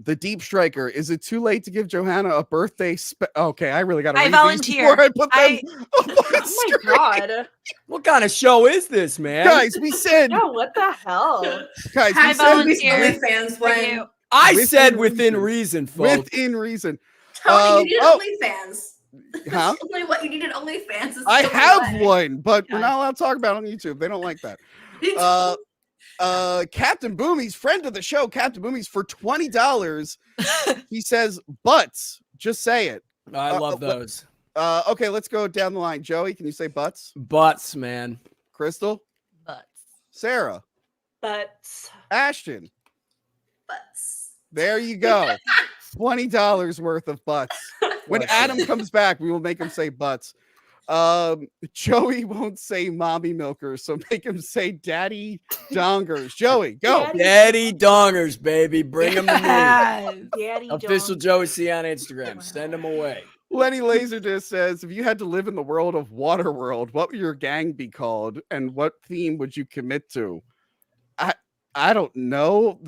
The Deep Striker. Is it too late to give Johanna a birthday? Okay, I really got to. I volunteer. I put them Oh my god, What kind of show is this, man? guys, we said. no, what the hell? Guys, I we said volunteer. OnlyFans For when you. I Within said within reason. reason, folks. within reason. Tony, you oh. needed OnlyFans. Huh? Only what you needed OnlyFans is I still have away. one, but we're Yeah. not allowed to talk about it on YouTube. They don't like that. Me too. Captain Boomy's friend of the show, Captain Boomy's, for $20. He says butts. Just say it. I love those. Okay, let's go down the line. Joey, can you say butts? Butts, man. Crystal, Butts. Sarah, But Ashton. Butts. There you go. $20 worth of butts. When Bless Adam you. comes back, we will make him say butts. Joey won't say mommy milkers, so make him say daddy dongers. Joey, go. Daddy dongers, baby. Bring them to me. Yes. Daddy Official dong. Joey C on Instagram. Send them away. Lenny Laserdisc says, if you had to live in the world of Waterworld, what would your gang be called, and what theme would you commit to? I don't know.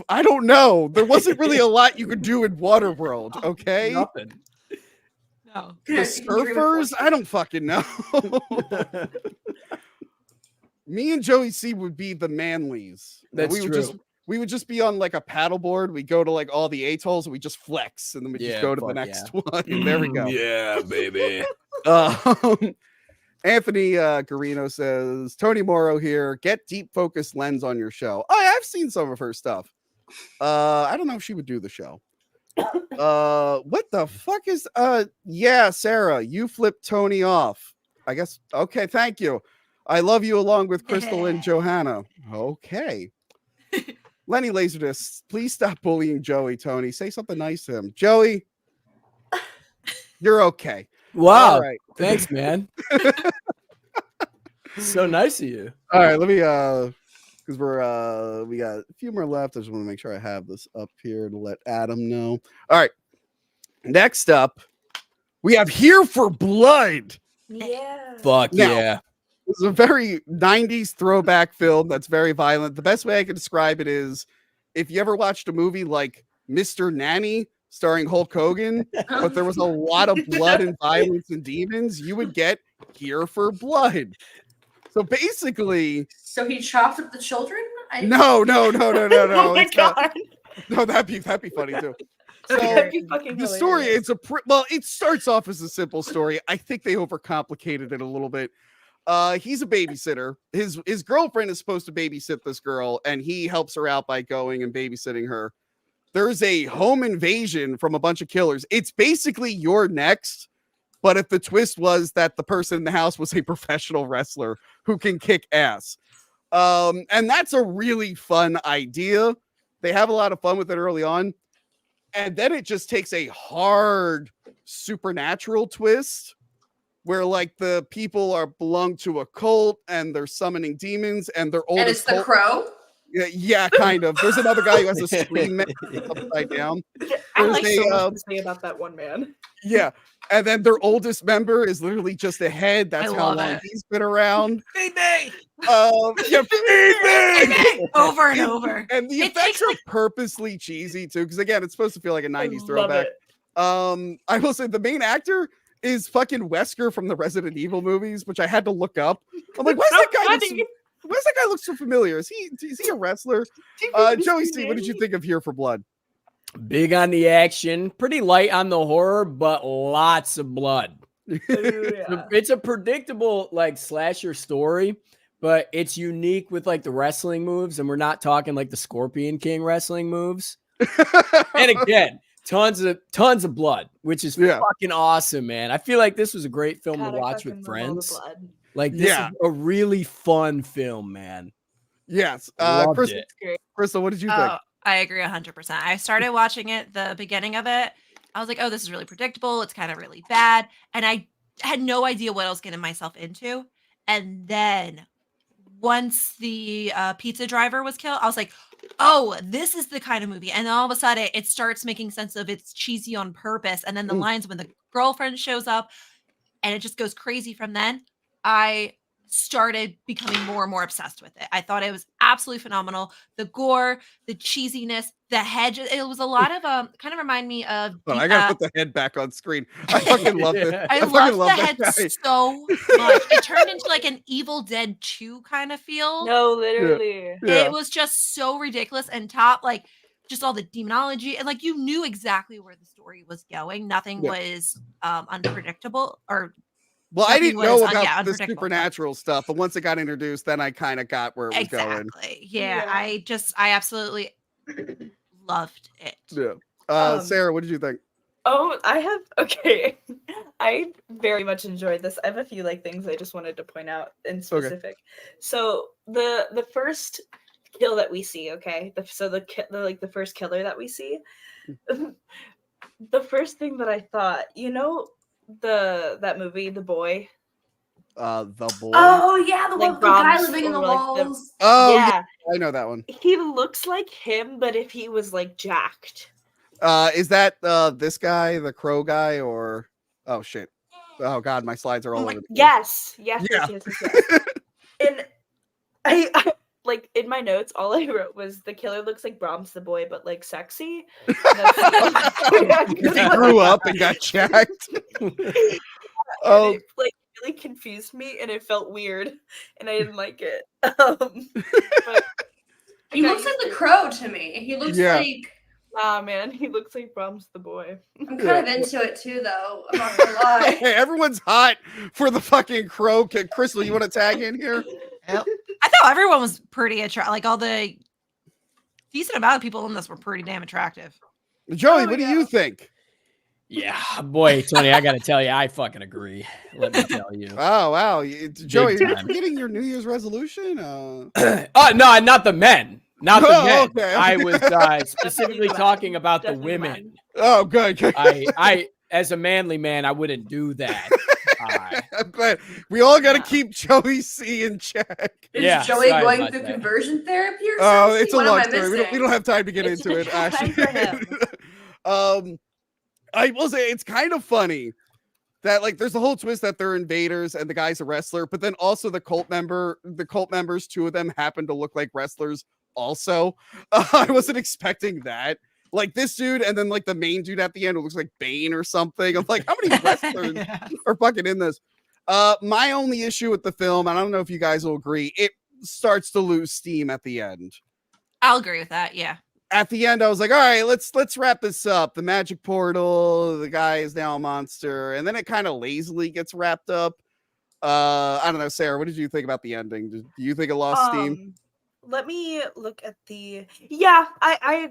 I don't know. There wasn't really a lot you could do in Waterworld, okay? Nothing. No. The surfers? I don't fucking know. Me and Joey C would be the Manleys. That's we would true. we would just be on like a paddleboard. We go to like all the atolls and we just flex, and then we Yeah, just go to the fuck next yeah. one. There we go. Yeah, baby. Anthony Garino says, Tony Morrow here. Get deep focus lens on your show. Oh, I've seen some of her stuff. I don't know if she would do the show. What the fuck is yeah, Sarah, you flipped Tony off. I guess okay, thank you. I love you along with Crystal and Johanna. Okay. Lenny Laserdisc, please stop bullying Joey, Tony. Say something nice to him. Joey, you're okay. Wow. All right. Thanks, man. So nice of you. All right, let me because we got a few more left. I just want to make sure I have this up here to let Adam know. All right. Next up, we have Here for Blood. Yeah. Fuck Now, yeah. It's a very 90s throwback film that's very violent. The best way I can describe it is if you ever watched a movie like Mr. Nanny starring Hulk Hogan, but there was a lot of blood and violence and demons, you would get Here for Blood. So basically, So he chopped up the children? no. Oh my It's not- god. no, that'd be funny too. So That'd be fucking the story, hilarious. it starts off as a simple story. I think they overcomplicated it a little bit. He's a babysitter. His girlfriend is supposed to babysit this girl, and he helps her out by going and babysitting her. There's a home invasion from a bunch of killers. It's basically You're Next, but if the twist was that the person in the house was a professional wrestler who can kick ass. And that's a really fun idea. They have a lot of fun with it early on. And then it just takes a hard supernatural twist where like the people belong to a cult and they're summoning demons and they're old. And it's the Crow? Yeah, kind of. There's another guy who has a screen man upside down. I There's like so a, much to say about that one man. yeah. And then their oldest member is literally just a head. That's I how love long it. he's been around. Baby. Yeah, baby! Over and over. And the It effects takes, are like- purposely cheesy too, because again, it's supposed to feel like a 90s love throwback. it. I will say the main actor is fucking Wesker from the Resident Evil movies, which I had to look up. I'm like, why does that guy look so familiar? Is he a wrestler? Joey C, what did you think of Here for Blood? Big on the action, pretty light on the horror, but lots of blood. It's a predictable like slasher story, but it's unique with like the wrestling moves, and we're not talking like the Scorpion King wrestling moves. And again, tons of blood, which is fucking awesome, man. I feel like this was a great film to watch with friends. Like this is a really fun film, man. Yes. Loved Crystal, what did you think? I agree 100%. I started watching it, the beginning of it. I was like, oh, this is really predictable. It's kind of really bad. And I had no idea what I was getting myself into. And then once the pizza driver was killed, I was like, oh, this is the kind of movie. And then all of a sudden it starts making sense of it's cheesy on purpose. And then the lines when the girlfriend shows up and it just goes crazy from then. I started becoming more and more obsessed with it. I thought it was absolutely phenomenal. The gore, the cheesiness, the hedge. It was a lot of kind of remind me of. But I gotta put the head back on screen. I fucking love this. I fucking love the that head guy. so much. It turned into like an Evil Dead 2 kind of feel. No, literally. Yeah. It was just so ridiculous and top, like just all the demonology, and like you knew exactly where the story was going. Nothing was unpredictable or. Well, I didn't know about the unpredictable. supernatural stuff, but once it got introduced, then I kind of got where it was going. Yeah, I absolutely loved it. Yeah. Sarah, what did you think? Oh, I very much enjoyed this. I have a few like things I just wanted to point out in specific. Okay. So the first kill that we see, the first killer that we see, the first thing that I thought, that movie, The Boy. The Boy. Oh yeah, the Like one, the guy Brahms living in the or, like, the- walls. Oh yeah. I know that one. He looks like him, but if he was like jacked. Is that this guy, the crow guy, or oh shit? Oh god, my slides are all over the place. Yes. Yeah. Yes. And I like in my notes, all I wrote was the killer looks like Brahms the Boy, but like sexy. He grew up and got jacked. Oh, it, like really confused me, and it felt weird, and I didn't like it. He looks like the Crow to me. He looks like. Nah, man, he looks like Brahms the Boy. I'm kind of into it too, though. I'm not gonna lie. Hey, everyone's hot for the fucking crow. Crystal, you want to tag in here? Yep. I thought everyone was pretty attractive. Like all the decent amount of people in this were pretty damn attractive. Joey, what do you think? Yeah, boy, Tony, I got to tell you, I fucking agree. Let me tell you. Oh, wow. Joey, Big are you time. getting your New Year's resolution? Oh, no, not the men. Not the men. Okay. I was specifically talking about the women. Oh, good. I, as a manly man, I wouldn't do that. I'm glad. We all got to keep Joey C in check. Is Joey going through conversion therapy or something? Oh, it's a What long am I story. We don't have time to get into it, actually. I will say it's kind of funny that like there's the whole twist that they're invaders and the guy's a wrestler, but then also the cult members, two of them happen to look like wrestlers also. I wasn't expecting that. Like this dude, and then like the main dude at the end who looks like Bane or something. I'm like, how many wrestlers are fucking in this? My only issue with the film, and I don't know if you guys will agree, it starts to lose steam at the end. I'll agree with that. Yeah. At the end, I was like, all right, let's wrap this up. The magic portal, the guy is now a monster, and then it kind of lazily gets wrapped up. I don't know, Sarah, what did you think about the ending? Do you think it lost steam? Let me look at the. Yeah, I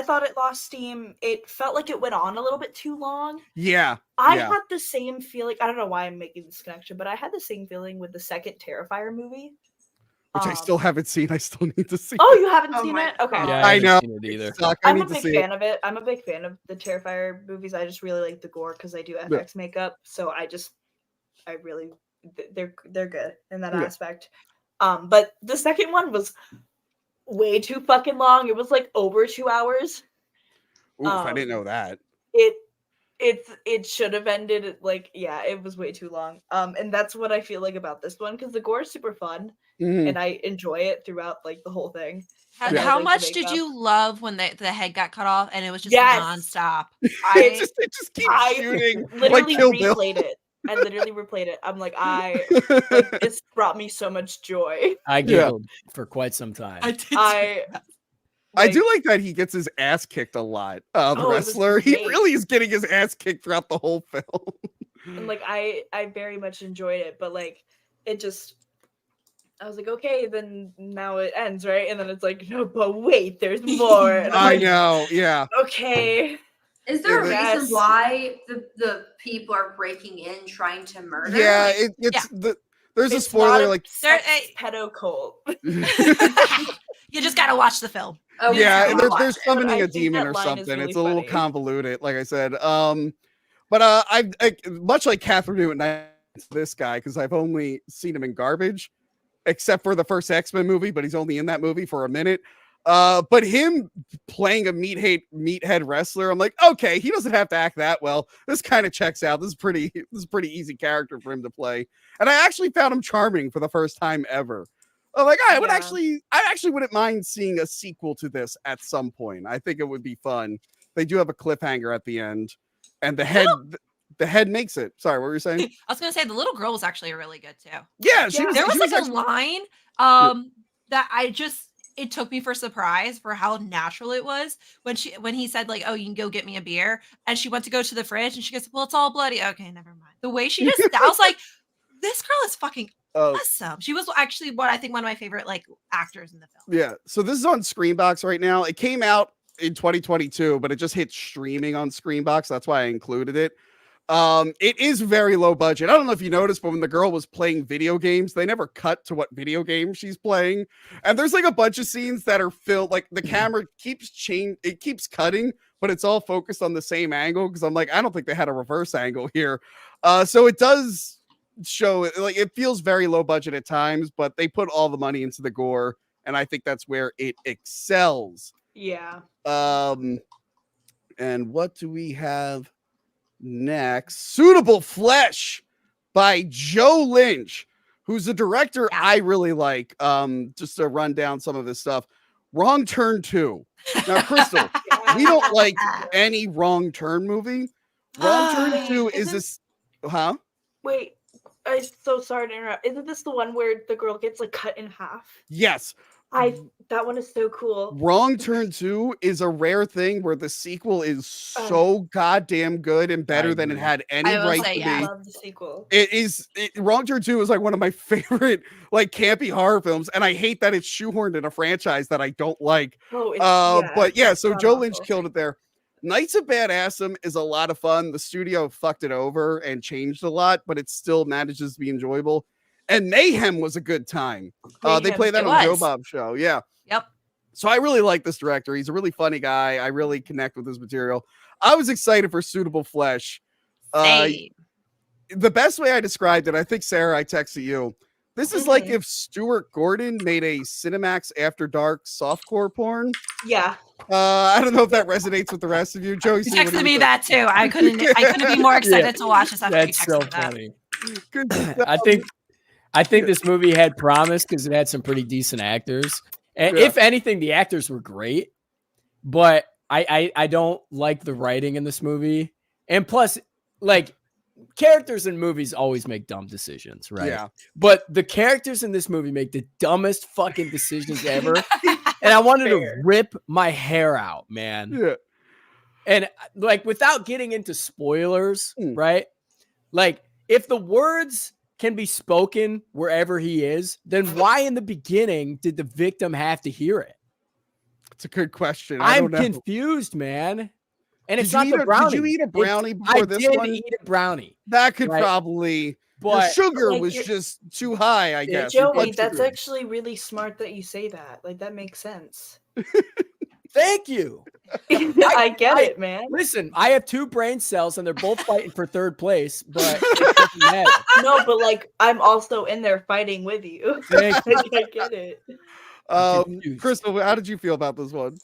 thought it lost steam. It felt like it went on a little bit too long. Yeah, I had the same feeling. I don't know why I'm making this connection, but I had the same feeling with the second Terrifier movie. Which I still haven't seen. I still need to see. Oh, you haven't seen it? Okay. Yeah, I know. Seen it either. I'm a big fan of it. I'm a big fan of the Terrifier movies. I just really like the gore because I do FX makeup. So they're good in that aspect. But the second one was way too fucking long. It was like over 2 hours. Oof, I didn't know that. It should have ended it was way too long. And that's what I feel like about this one because the gore is super fun and I enjoy it throughout like the whole thing. How much did you love when the head got cut off and it was just nonstop? It just keeps shooting. Literally like Kill Bill. replayed it. I literally replayed it. I'm like, it's brought me so much joy. I giggled for quite some time. I do like that he gets his ass kicked a lot. The wrestler, he really is getting his ass kicked throughout the whole film. And like, I very much enjoyed it, but like, it just, I was like, okay, then now it ends, right? And then it's like, no, but wait, there's more. And I know, yeah. Okay. Is there a reason why the people are breaking in trying to murder? Yeah, there's a spoiler like pedo cult. You just gotta watch the film. Oh, yeah, they're summoning a demon or something. Really it's a little convoluted, like I said. But I much like Catherine Newton, this guy because I've only seen him in garbage, except for the first X-Men movie, but he's only in that movie for a minute. But him playing a meathead wrestler, I'm like, okay, he doesn't have to act that well. This kind of checks out. This is pretty easy character for him to play. And I actually found him charming for the first time ever. I'm like, I actually wouldn't mind seeing a sequel to this at some point. I think it would be fun. They do have a cliffhanger at the end, and the head makes it. Sorry, what were you saying? I was gonna say the little girl was actually really good too. Yeah, There was like a line that it took me for surprise for how natural it was when he said like, oh, you can go get me a beer, and she went to go to the fridge and she goes, well, it's all bloody. Okay, never mind. The way she just I was like, this girl is fucking awesome. She was actually one of my favorite like actors in the film. Yeah. So this is on Screenbox right now. It came out in 2022, but it just hit streaming on Screenbox. That's why I included it. It is very low budget. I don't know if you noticed, but when the girl was playing video games, they never cut to what video game she's playing. And there's like a bunch of scenes that are filled, like the camera keeps cutting, but it's all focused on the same angle. Cause I'm like, I don't think they had a reverse angle here. So it does show like it feels very low budget at times, but they put all the money into the gore, and I think that's where it excels. Yeah. And what do we have next? Suitable Flesh by Joe Lynch, who's a director I really like. Just to run down some of his stuff. Wrong Turn 2. Now, Crystal, we don't like any Wrong Turn movie. Wrong Turn 2 is this, huh? Wait, I'm so sorry to interrupt. Isn't this the one where the girl gets like cut in half? Yes. That one is so cool. Wrong Turn 2 is a rare thing where the sequel is so goddamn good and better than it had any right to be. I love the sequel. Wrong Turn 2 is like one of my favorite like campy horror films, and I hate that it's shoehorned in a franchise that I don't like. But yeah, so Joe Lynch killed it there. Knights of Badassdom is a lot of fun. The studio fucked it over and changed a lot, but it still manages to be enjoyable. And Mayhem was a good time. They play that on Joe Bob's show. Yeah. Yep. So I really like this director. He's a really funny guy. I really connect with his material. I was excited for Suitable Flesh. The best way I described it, I think, Sarah, I texted you. This is like if Stuart Gordon made a Cinemax After Dark softcore porn. Yeah. I don't know if that resonates with the rest of you. Joey, you texted me that too. I couldn't be more excited to watch this after you texted That's so funny. I think this movie had promise because it had some pretty decent actors. And if anything, the actors were great. But I don't like the writing in this movie. And plus, like, characters in movies always make dumb decisions, right? Yeah. But the characters in this movie make the dumbest fucking decisions ever. And I wanted to rip my hair out, man. Yeah. And like, without getting into spoilers, right? Like, if the words can be spoken wherever he is, then why in the beginning did the victim have to hear it? It's a good question. I'm confused, man. And it's not the brownie. Did you eat a brownie before this one? I did eat a brownie. That could probably, but the sugar was just too high, I guess. Joey, that's actually really smart that you say that. Like, that makes sense. Thank you. I get it, man. Listen, I have 2 brain cells and they're both fighting for 3rd place, but no, but like I'm also in there fighting with you. I get it. Crystal, how did you feel about this one?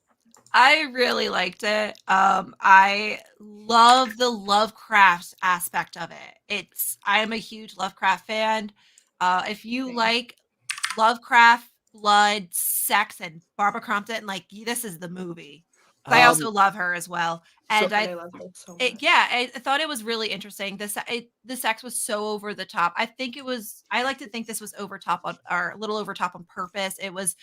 I really liked it. I love the Lovecraft aspect of it. I am a huge Lovecraft fan. If you like Lovecraft, blood, sex, and Barbara Crampton, like, this is the movie. I also love her as well. And I love her so much. I thought it was really interesting. The sex was so over the top. I like to think this was over top or a little over top on purpose. There was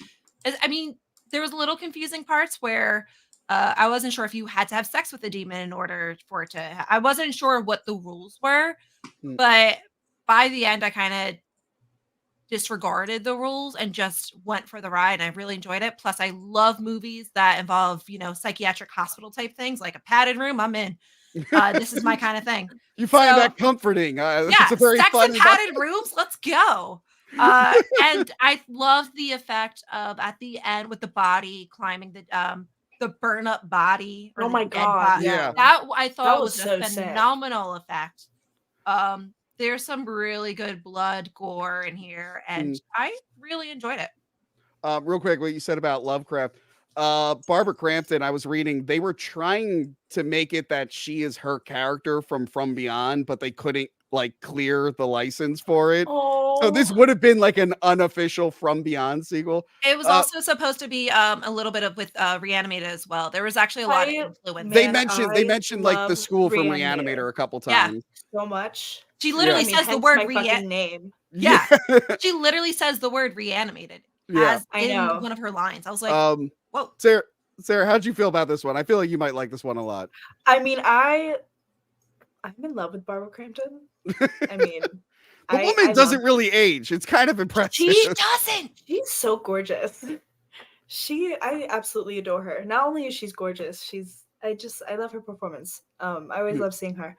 a little confusing parts where I wasn't sure if you had to have sex with a demon in order for it to. I wasn't sure what the rules were, but by the end, I kind of disregarded the rules and just went for the ride. And I really enjoyed it. Plus, I love movies that involve, psychiatric hospital type things, like a padded room. I'm in. This is my kind of thing. You find that comforting. It's a very sex fun and padded rooms. Let's go. And I love the effect of at the end with the body climbing the burn up body. Oh my god! Yeah, that I thought was so a phenomenal effect. There's some really good blood gore in here, and I really enjoyed it. Real quick, what you said about Lovecraft. Barbara Crampton, I was reading, they were trying to make it that she is her character from Beyond, but they couldn't clear the license for it. So this would have been like an unofficial From Beyond sequel. It was also supposed to be a little bit of with Reanimated as well. There was actually a lot of influence. They mentioned like the school from Reanimator a couple times. So much. She literally says the word name. Yeah. She literally says the word Reanimated as in one of her lines. I was like, whoa. Sarah, how'd you feel about this one? I feel like you might like this one a lot. I mean, I'm in love with Barbara Crampton. I mean, the woman doesn't really age. It's kind of impressive. She doesn't. She's so gorgeous. I absolutely adore her. Not only is she gorgeous, I love her performance. I always love seeing her.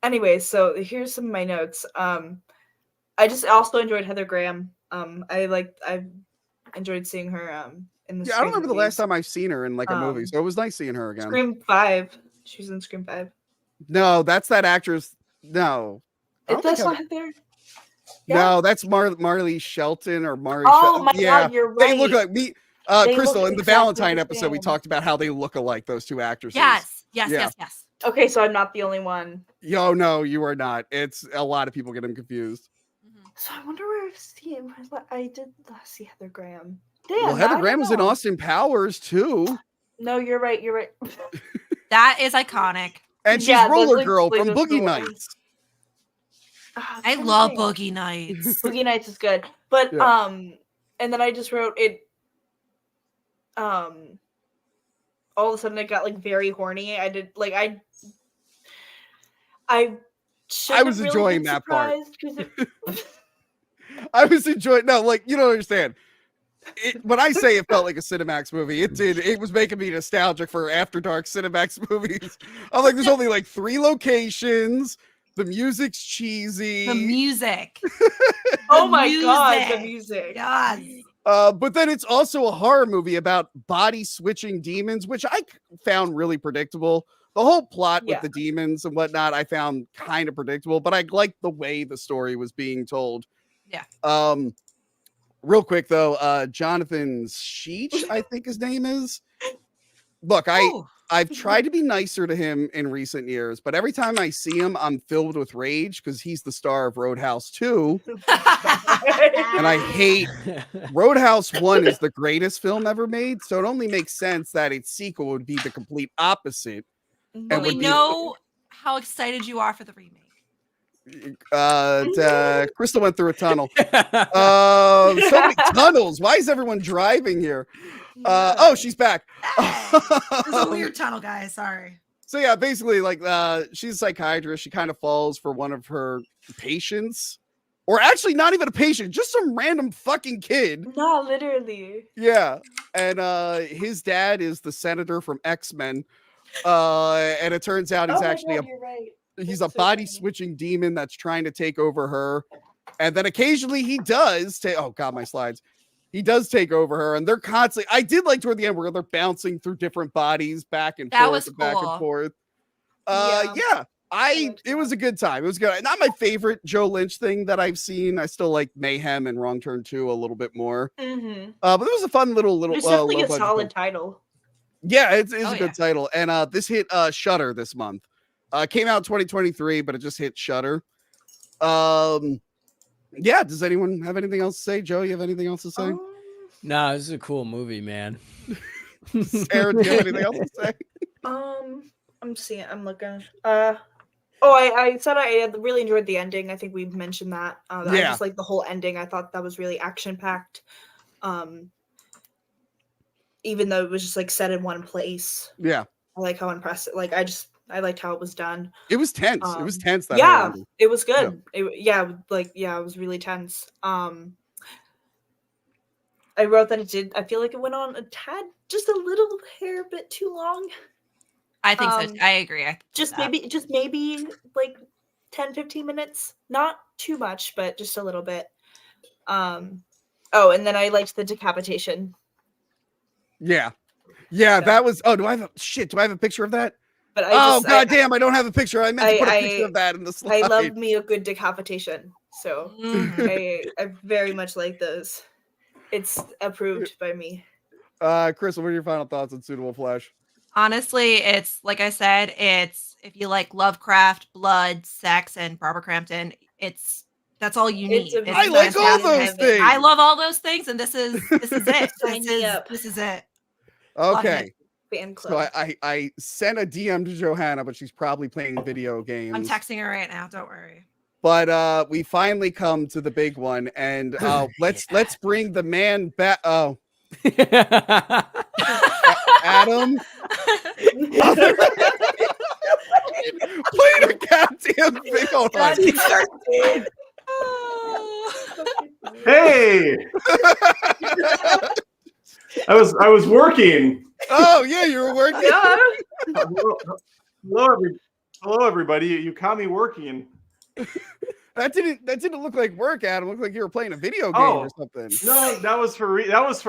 Anyway, so here's some of my notes. I just also enjoyed Heather Graham. I've enjoyed seeing her in the I don't remember the last time I've seen her in like a movie, so it was nice seeing her again. Scream 5. She was in Scream 5. No, that's that actress. No. That's not Heather. No, that's Marley Shelton or Mari. Oh my God, you're right. They look like me. Crystal, in the Valentine episode, we talked about how they look alike, those two actresses. Yes. Okay, so I'm not the only one. Yo, no, you are not. It's a lot of people get them confused. So I wonder where I've seen. I did see Heather Graham. Damn, well, Heather Graham was in Austin Powers too. No, you're right. You're right. That is iconic. And she's Roller Girl from Boogie Nights. I love Boogie Nights. Boogie Nights is good, but and then I just wrote it. All of a sudden, it got like very horny. I was enjoying that part. I was enjoying. No, like you don't understand. When I say it felt like a Cinemax movie, it did. It was making me nostalgic for After Dark Cinemax movies. I'm like, there's only like 3 locations. The music's cheesy. The music. Oh my God, the music. Yes. But then it's also a horror movie about body switching demons, which I found really predictable. The whole plot with the demons and whatnot, I found kind of predictable, but I liked the way the story was being told. Yeah. Real quick though, Jonathan Sheech, I think his name is. Look, I've tried to be nicer to him in recent years, but every time I see him, I'm filled with rage because he's the star of Roadhouse 2. And I hate Roadhouse 1 is the greatest film ever made, so it only makes sense that its sequel would be the complete opposite. But we know how excited you are for the remake. Crystal went through a tunnel. So many tunnels. Why is everyone driving here? Oh, she's back. It's a weird tunnel, guys. Sorry. So yeah, basically, like she's a psychiatrist. She kind of falls for one of her patients, or actually not even a patient, just some random fucking kid. No, literally. Yeah, and his dad is the senator from X-Men, and it turns out he's actually he's a body switching demon that's trying to take over her, and then occasionally he does take. Oh God, my slides. He does take over her, and they're constantly. I did like toward the end where they're bouncing through different bodies back and forth, and back and forth. It was a good time. It was good. Not my favorite Joe Lynch thing that I've seen. I still like Mayhem and Wrong Turn 2 a little bit more. Mm-hmm. But it was a fun little. It's definitely a solid title. Yeah, it's a good title, and this hit Shudder this month. Came out in 2023, but it just hit Shudder. Yeah, does anyone have anything else to say? Joe, you have anything else to say? No, this is a cool movie, man. Sarah, do you have anything else to say? I'm looking. I said I really enjoyed the ending. I think we mentioned that. I just like the whole ending. I thought that was really action-packed. Even though it was just like set in one place. Yeah. I like how impressive. Like I liked how it was done. It was tense. It was tense. It was good. It was really tense. I wrote that I feel like it went on a tad, just a little hair bit too long. I think so. I agree. Maybe like 10-15 minutes. Not too much, but just a little bit. And then I liked the decapitation. Yeah. That was. Oh, do I have a picture of that? But goddamn! I don't have a picture. I meant to put a picture of that in the slide. I love me a good decapitation, so I very much like those. It's approved by me. Crystal, what are your final thoughts on Suitable Flesh? Honestly, it's like I said. It's if you like Lovecraft, blood, sex, and Barbara Crampton, it's That's all you need. It's I like all those things. I love all those things, and this is it. Sign me up. This is it. Okay. Fan So club. I sent a DM to Johanna, but she's probably playing video games. I'm texting her right now. Don't worry. But we finally come to the big one, and let's bring the man back. Oh, Adam. Played a goddamn thing. Hold on. Hey, I was working. Oh yeah, you were working. Hello, everybody. You caught me working. That didn't look like work, Adam. It looked like you were playing a video game or something. No, that was for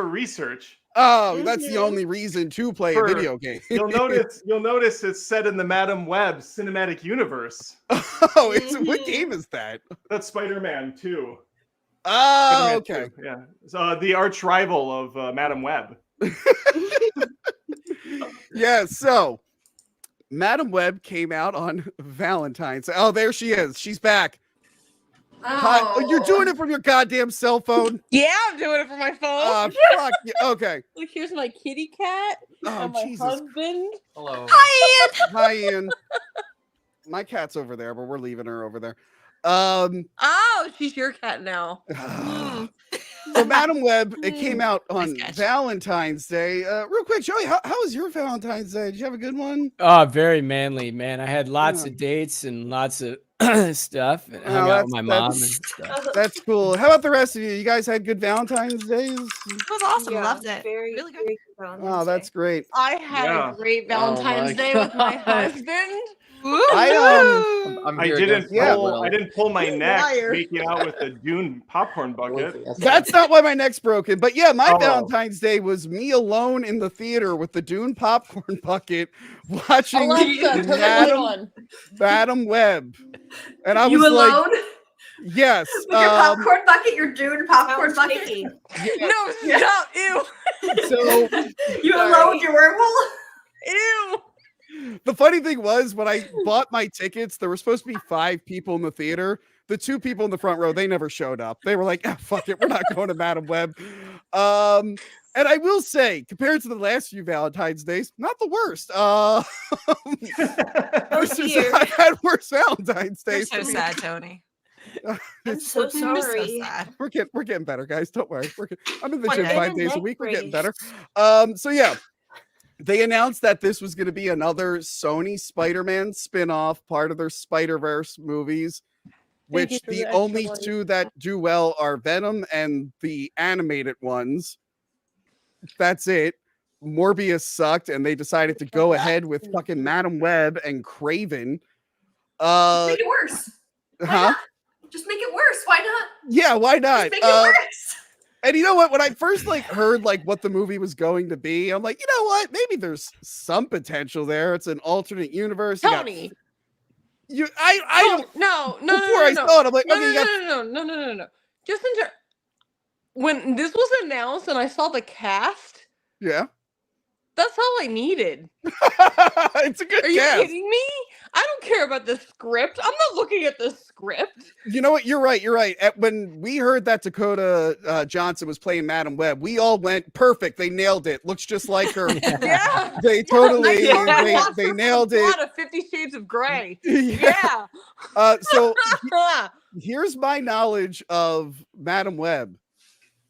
research. Oh, that's the only reason to play a video game. You'll notice it's set in the Madam Web cinematic universe. Oh, what game is that? That's Spider-Man 2. Oh, Spider-Man okay. 2, yeah. So the arch rival of Madam Web. Yeah, so Madam Web came out on Valentine's. Oh, there she is. She's back. Hi. Oh, you're doing it from your goddamn cell phone? Yeah, I'm doing it for my phone. Fuck you. Okay. Look, here's my kitty cat. Oh, and my Jesus. husband. Hello. Hi, Ian. Hi, Ian. My cat's over there, but we're leaving her over there. Oh, she's your cat now. So Madam Web, it came out on Valentine's Day. Real quick, Joey, how was your Valentine's Day? Did you have a good one? Oh, very manly, man. I had lots of dates and lots of stuff. And hung out with my mom and stuff. That's cool. How about the rest of you? You guys had good Valentine's Days? It was awesome. Yeah, Loved it. really good. Oh, that's great. I had a great Valentine's Day with my husband. I didn't pull my neck making out with the Dune popcorn bucket. That's not why my neck's broken. But yeah, my Valentine's Day was me alone in the theater with the Dune popcorn bucket watching Madam Web. And I was you alone? Like, yes. With your popcorn bucket, your Dune popcorn bucket? No, stop. Ew. So you alone with your wormhole? Ew. The funny thing was, when I bought my tickets, there were supposed to be 5 people in the theater. The 2 people in the front row, they never showed up. They were like, fuck it, we're not going to Madam Web. And I will say, compared to the last few Valentine's Days, not the worst. Oh, dear. I've had worse Valentine's You're Days. so sad, Tony. I'm so sorry. So sad. We're getting better, guys. Don't worry. I'm in the gym Okay. 5 days a week. We're getting better. So yeah. They announced that this was going to be another Sony Spider-Man spin-off, part of their Spider-Verse movies, which the only 2 that do well are Venom and the animated ones. That's it. Morbius sucked, and they decided to go ahead with fucking Madam Web and Craven. Make it worse. Huh? Just make it worse. Why not? Yeah, why not? Just make it worse. And you know what? When I first heard what the movie was going to be, I'm like, you know what? Maybe there's some potential there. It's an alternate universe. Tony. I don't. No. Before I saw it, I'm like, okay, no. Just when this was announced and I saw the cast, yeah, that's all I needed. It's a good. Are you kidding me? I don't care about the script. I'm not looking at the script. You know what? You're right. When we heard that Dakota Johnson was playing Madam Web, we all went, perfect. They nailed it. Looks just like her. Yeah. They totally they nailed it. Out of 50 Shades of Grey. Yeah. So here's my knowledge of Madam Web.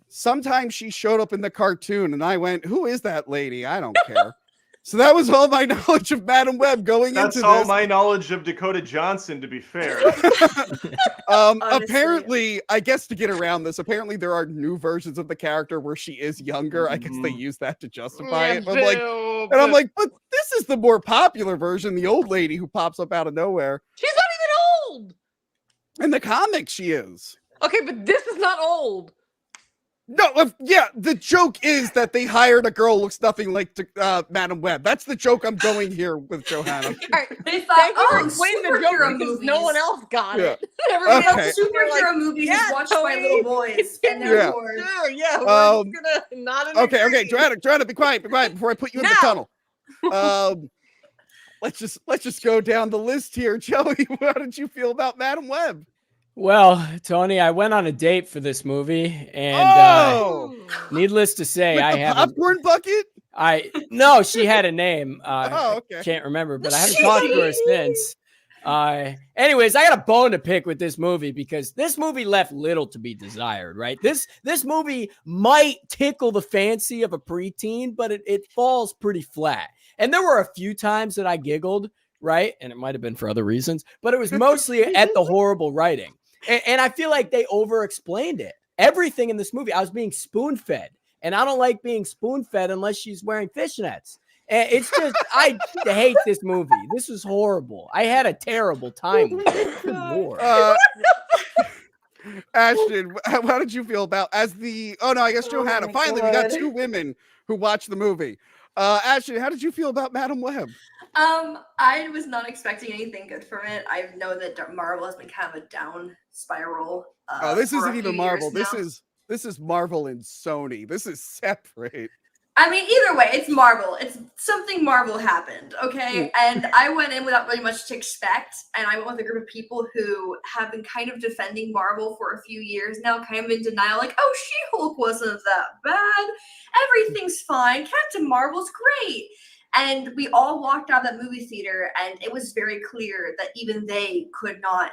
Sometimes she showed up in the cartoon, and I went, "Who is that lady? I don't care." So that was all my knowledge of Madam Web going into this. That's all my knowledge of Dakota Johnson, to be fair. Apparently, I guess to get around this, apparently there are new versions of the character where she is younger. I guess they use that to justify it. I'm like, but this is the more popular version, the old lady who pops up out of nowhere. She's not even old. In the comics, she is. Okay, but this is not old. No, yeah, the joke is that they hired a girl who looks nothing like Madam Web. That's the joke I'm going here with Johanna. They thought, superhero movies. No one else got it. Everybody else superhero movies is watched by little boys. And therefore, we're gonna not. Okay, Johanna, be quiet before I put you in the tunnel. Let's just go down the list here, Joey. How did you feel about Madam Web? Well, Tony, I went on a date for this movie, and needless to say, With I the haven't. popcorn bucket. No, she had a name. Okay. I can't remember, but I haven't talked to her since. Anyways, I got a bone to pick with this movie because this movie left little to be desired, right? This movie might tickle the fancy of a preteen, but it falls pretty flat. And there were a few times that I giggled, right? And it might have been for other reasons, but it was mostly at the horrible writing. And I feel like they over-explained it. Everything in this movie, I was being spoon-fed. And I don't like being spoon-fed unless she's wearing fishnets. And it's just, I hate this movie. This was horrible. I had a terrible time with it. Good Lord. Ashton, how did you feel about I guess Johanna. Finally, we got 2 women who watched the movie. Ashton, how did you feel about Madam Web? I was not expecting anything good from it. I know that Marvel has been kind of a down spiral. This isn't even Marvel. This is Marvel and Sony. This is separate. I mean, either way, it's Marvel. It's something Marvel happened, okay? And I went in without really much to expect, and I went with a group of people who have been kind of defending Marvel for a few years now, kind of in denial, like, oh, She-Hulk wasn't that bad. Everything's fine. Captain Marvel's great. And we all walked out of that movie theater, and it was very clear that even they could not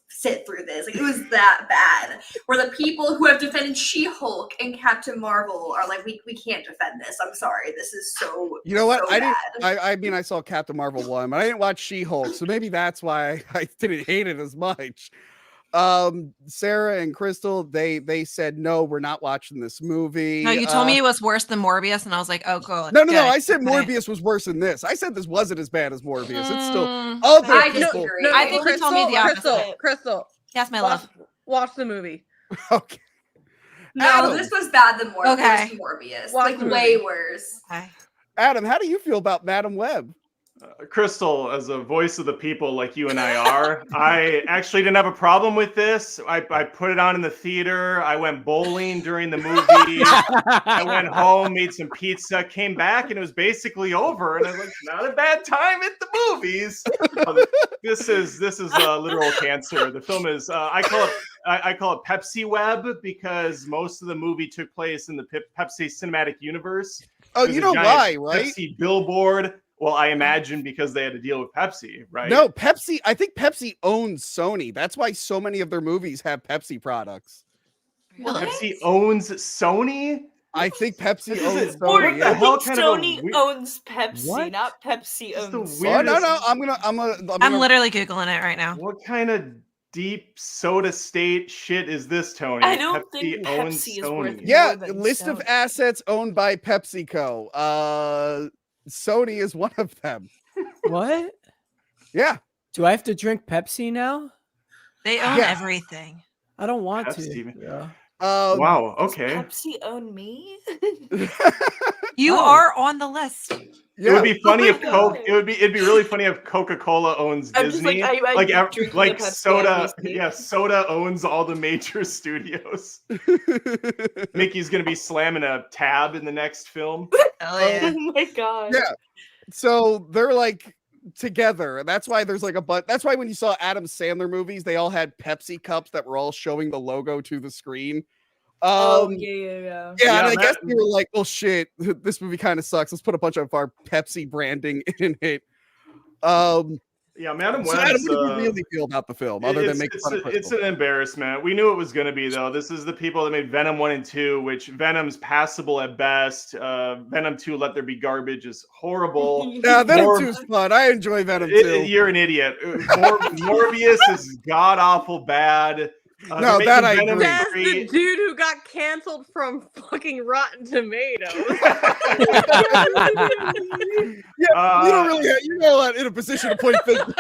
sit through this. Like, it was that bad. Where the people who have defended She-Hulk and Captain Marvel are like, we can't defend this. I'm sorry. This is so. You know what? So I saw Captain Marvel 1, but I didn't watch She-Hulk, so maybe that's why I didn't hate it as much. Sarah and Crystal, they said no, we're not watching this movie. No, you told me it was worse than Morbius, and I was like, oh, cool. No. I said Morbius was worse than this. I said this wasn't as bad as Morbius. It's still other people. No, I think you told me the opposite. Crystal. Yes, my love. Watch the movie. Okay. No, Adam. this was bad than Morbius. Okay. Morbius. Watch Like, the way movie. worse. Okay. Adam, how do you feel about Madam Web? Crystal, as a voice of the people like you and I are, I actually didn't have a problem with this. I put it on in the theater. I went bowling during the movie. I went home, made some pizza, came back, and it was basically over. And I was like, not a bad time at the movies. This is literal cancer. The film is I call it Pepsi Web because most of the movie took place in the Pepsi cinematic universe. Oh, you know why, right? Pepsi billboard. Well, I imagine because they had to deal with Pepsi, right? No, Pepsi. I think Pepsi owns Sony. That's why so many of their movies have Pepsi products. Really? Pepsi owns Sony? I think Pepsi owns Or Sony. the hell kind of a Sony weird- owns Pepsi, What? not Pepsi Just the owns. Oh, weirdest- no. I'm literally Googling it right now. What kind of deep soda state shit is this, Tony? I don't think Pepsi is worth Yeah, more than list of Sony. assets owned by PepsiCo. Sony is one of them. What? Yeah. Do I have to drink Pepsi now? They own Yeah. everything. I don't want Pepsi. to. Yeah. Wow, Does okay. Pepsi own me? You are on the list. It would be funny my if Coke. God. It'd be really funny if Coca-Cola owns I'm just Disney. like, I drink the Pepsi Soda. I Yeah, Soda owns all the major studios. Mickey's gonna be slamming a tab in the next film. Hell yeah. Oh my god. Yeah. So they're like together. And that's why there's like that's why when you saw Adam Sandler movies, they all had Pepsi cups that were all showing the logo to the screen. Yeah. Yeah, Yeah, and I guess that- they were like, well, shit, this movie kind of sucks. Let's put a bunch of our Pepsi branding in it. Yeah, Madam So Web. Adam, what do you really feel about the film, other than making fun of It's Crystal? an embarrassment. We knew it was going to be, though. This is the people that made Venom 1 and 2, which Venom's passable at best. Venom 2, Let There Be Garbage, is horrible. Yeah, Venom More- 2 is fun. I enjoy Venom 2. You're an idiot. Morbius is god-awful bad. No, they're that making I Venom agree. That's the 3. dude who got canceled from fucking Rotten Tomatoes. You don't really have, you're not in a position to point fingers.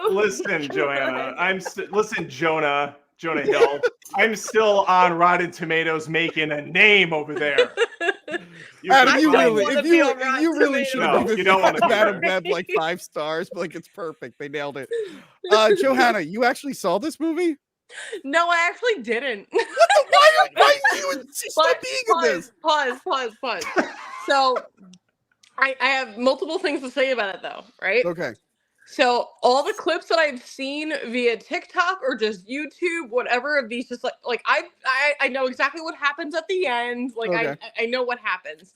Listen, Joanna. Listen, Jonah Hill. I'm still on Rotten Tomatoes making a name over there. Adam, you I really, wanna if be you, on Rotten you really should have No, given you don't wanna be Madam there. Web like 5 stars, but like it's perfect. They nailed it. Johanna, you actually saw this movie? No, I actually didn't. Why are you insist on But being in this? Pause. So I have multiple things to say about it though, right? Okay. So all the clips that I've seen via TikTok or just YouTube, whatever of these, just like I know exactly what happens at the end. Like Okay. I know what happens.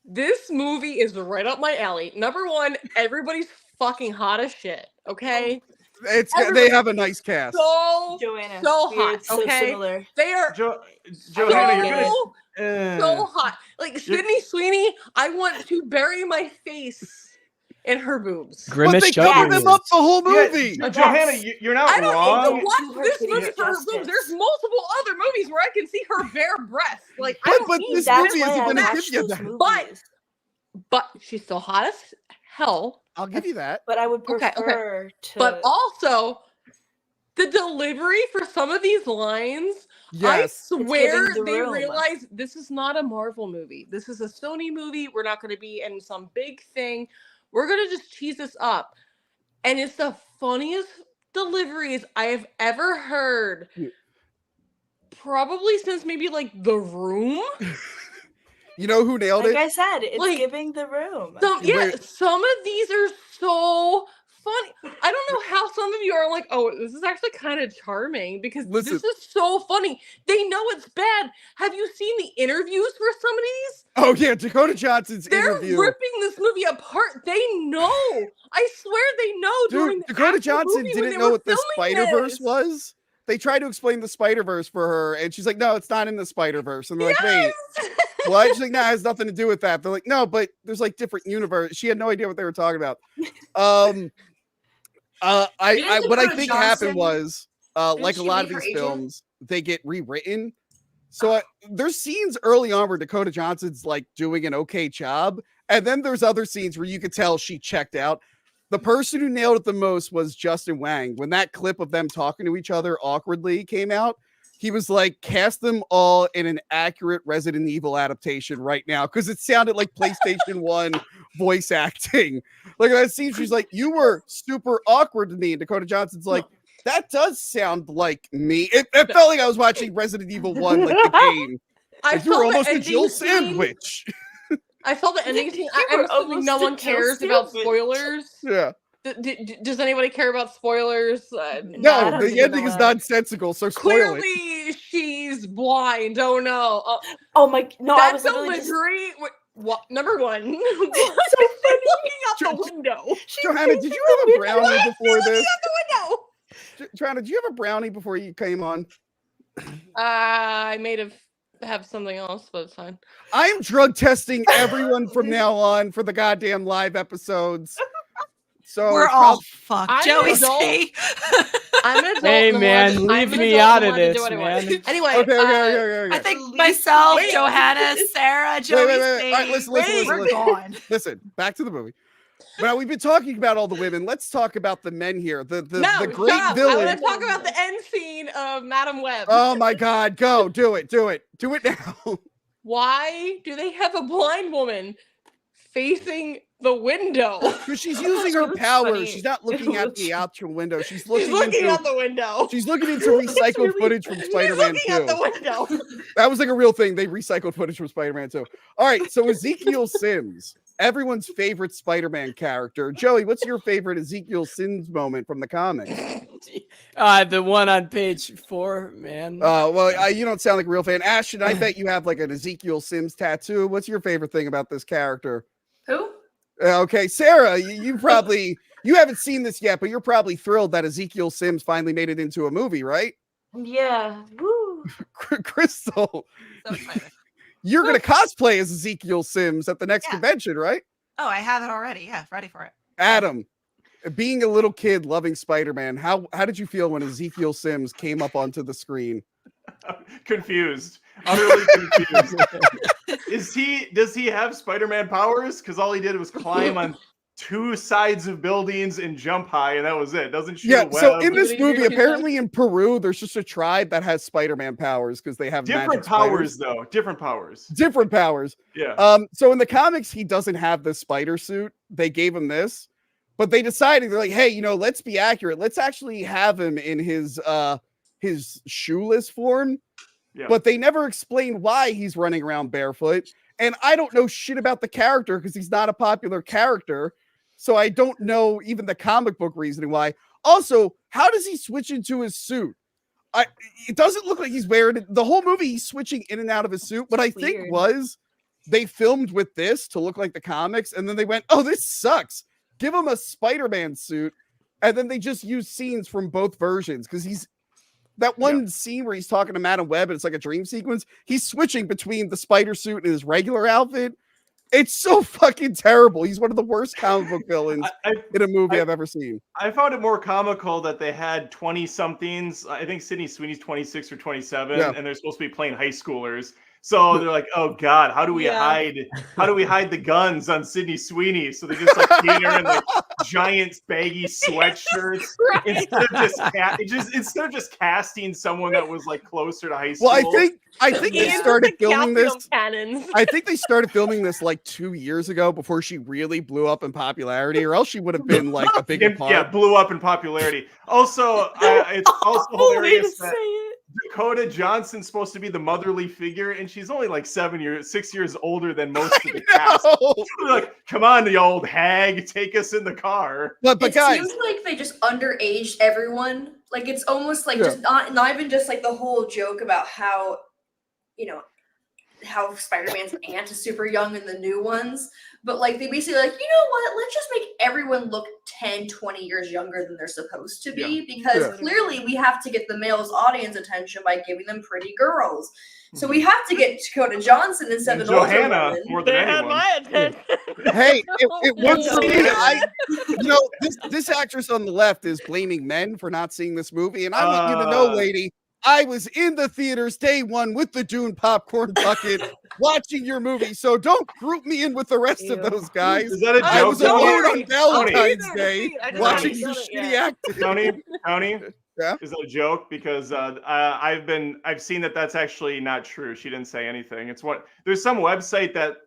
This movie is right up my alley. Number one, everybody's fucking hot as shit. Okay, They have a nice cast. Joanna, so we're hot. so Okay, similar. they are Johanna, you're gonna so hot. Like Sydney Sweeney, I want to bury my face in her boobs. Grimace But they covered them up the whole movie. Johanna, you're not I don't wrong. need to watch this movie for her boobs. There's multiple other movies where I can see her bare breasts. Like I don't But need this that. movie isn't going to give you that. But she's still hot as hell. I'll give you that. But I would prefer to. But also, the delivery for some of these lines, Yes. I swear giving The they Room. realize this is not a Marvel movie. This is a Sony movie. We're not going to be in some big thing. We're going to just cheese this up. And it's the funniest deliveries I have ever heard. Probably since maybe like The Room. You know who nailed like it? I said, it's Like, giving The Room. Some of these are so funny. I don't know how some of you are like, oh, this is actually kind of charming because this is so funny. They know it's bad. Have you seen the interviews for some of these? Oh yeah, Dakota Johnson's interview. They're ripping this movie apart. They know. I swear they know. During Dakota Johnson didn't know what the Spider-Verse was. They tried to explain the Spider-Verse for her, and she's like, no, it's not in the Spider-Verse. And they're like, wait. What? She's like, nah, it has nothing to do with that. They're like, no, but there's like different universe. She had no idea what they were talking about. What I think happened was, like a lot of these films, they get rewritten. So there's scenes early on where Dakota Johnson's like doing an okay job, and then there's other scenes where you could tell she checked out. The person who nailed it the most was Justin Wang. When that clip of them talking to each other awkwardly came out, he was like, cast them all in an accurate Resident Evil adaptation right now, because it sounded like PlayStation 1 voice acting. Like that scene, she's like, you were super awkward to me. And Dakota Johnson's like, that does sound like me. It felt like I was watching Resident Evil 1, like the game. Like, you were almost a Jill sandwich. I saw the ending scene. I'm assuming no one cares about spoilers. Yeah. Does anybody care about spoilers? No, the ending is nonsensical, so spoil it. Clearly, she's blind. Oh no! Oh my! No, that I was delivery. What, number one, so funny. Looking out the window. Johanna, did you have a brownie before this? Out the window. Johanna, did you have a brownie before you came on? I may have something else, but it's fine. I'm drug testing everyone from now on for the goddamn live episodes. So we're all fucked. Joey, see? I'm an adult. Hey man, leave me out of this, man. Anyway, okay. I think myself, Johanna, Sarah, Joey, wait. All right, listen. Listen, back to the movie. Now we've been talking about all the women. Let's talk about the men here. The great villain. I want to talk about the end scene of Madam Web. Oh my God, go do it now. Why do they have a blind woman facing the window? Because she's using her powers. She's not looking at the actual window. She's looking out the window. She's looking into recycled footage from Spider-Man 2. Out the window. That was like a real thing. They recycled footage from Spider-Man 2. All right, so Ezekiel Sims, everyone's favorite Spider-Man character. Joey, what's your favorite Ezekiel Sims moment from the comics? The one on page 4, man. Well, you don't sound like a real fan. Ashton, I bet you have like an Ezekiel Sims tattoo. What's your favorite thing about this character? Who? Okay, Sarah, you haven't seen this yet, but you're probably thrilled that Ezekiel Sims finally made it into a movie, right? Yeah. Woo. Crystal, So excited. you're going to cosplay as Ezekiel Sims at the next convention, right? Oh, I have it already. Yeah, ready for it. Adam, being a little kid loving Spider-Man, how did you feel when Ezekiel Sims came up onto the screen? Confused. Utterly confused. Does he have Spider-Man powers? Because all he did was climb on two sides of buildings and jump high, and that was it. Doesn't shoot web. So in this movie, apparently in Peru, there's just a tribe that has Spider-Man powers because they have different powers, though. Different powers. Yeah. So in the comics, he doesn't have the spider suit. They gave him this, but they decided, they're like, hey, let's be accurate. Let's actually have him in his shoeless form. Yeah. But they never explain why he's running around barefoot. And I don't know shit about the character because he's not a popular character. So I don't know even the comic book reasoning why. Also, how does he switch into his suit? It doesn't look like he's wearing it. The whole movie, he's switching in and out of his suit. What I think was they filmed with this to look like the comics, and then they went, oh, this sucks. Give him a Spider-Man suit. And then they just use scenes from both versions because that one scene where he's talking to Madam Web and it's like a dream sequence. He's switching between the spider suit and his regular outfit. It's so fucking terrible. He's one of the worst comic book villains in a movie I've ever seen. I found it more comical that they had 20-somethings. I think Sydney Sweeney's 26 or 27, and they're supposed to be playing high schoolers. So they're like, "Oh God, how do we hide? How do we hide the guns on Sydney Sweeney?" So they just like get her in like giant baggy sweatshirts instead of just casting someone that was like closer to high school. Well, I think they started filming this. Cannons. I think they started filming this like 2 years ago before she really blew up in popularity, or else she would have been like a bigger part. Yeah, blew up in popularity. Also, it's also hilarious that Dakota Johnson's supposed to be the motherly figure, and she's only like 6 years older than most of the cast. They're like, come on, the old hag, take us in the car. But guys, it seems like they just underaged everyone. Like it's almost like just not even just like the whole joke about how, how Spider-Man's aunt is super young in the new ones. But like they basically like, you know what? Let's just make everyone look 10, 20 years younger than they're supposed to be because clearly we have to get the male's audience attention by giving them pretty girls. So we have to get Dakota Johnson instead of Johanna more than anyone. Had my attention. Hey, it was this actress on the left is blaming men for not seeing this movie, and I want you to know, lady, I was in the theaters day one with the Dune popcorn bucket watching your movie, so don't group me in with the rest of those guys. Is that a joke? I was alone on Valentine's Day watching your shitty acting. Tony, is that a joke? Because I've seen that's actually not true. She didn't say anything. There's some website that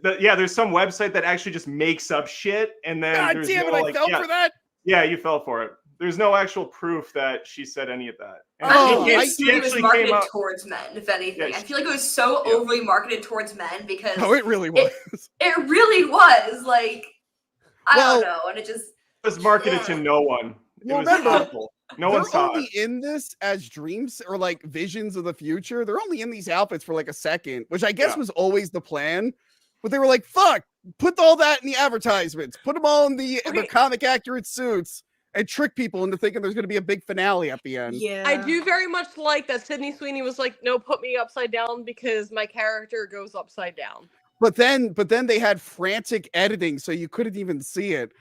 there's some website that actually just makes up shit, and then God damn it, I fell for that. Yeah, you fell for it. There's no actual proof that she said any of that. And it was marketed towards men, if anything. I feel like it was so overly marketed towards men because it really was. It really was. Like, I don't know. And it was marketed to no one. It was awful. No one saw it. They're only in this as dreams or like visions of the future. They're only in these outfits for like a second, which I guess was always the plan. But they were like, fuck, put all that in the advertisements. Put them all in the comic accurate suits. And trick people into thinking there's going to be a big finale at the end. Yeah, I do very much like that Sydney Sweeney was like, no, put me upside down because my character goes upside down. But then they had frantic editing, so you couldn't even see it.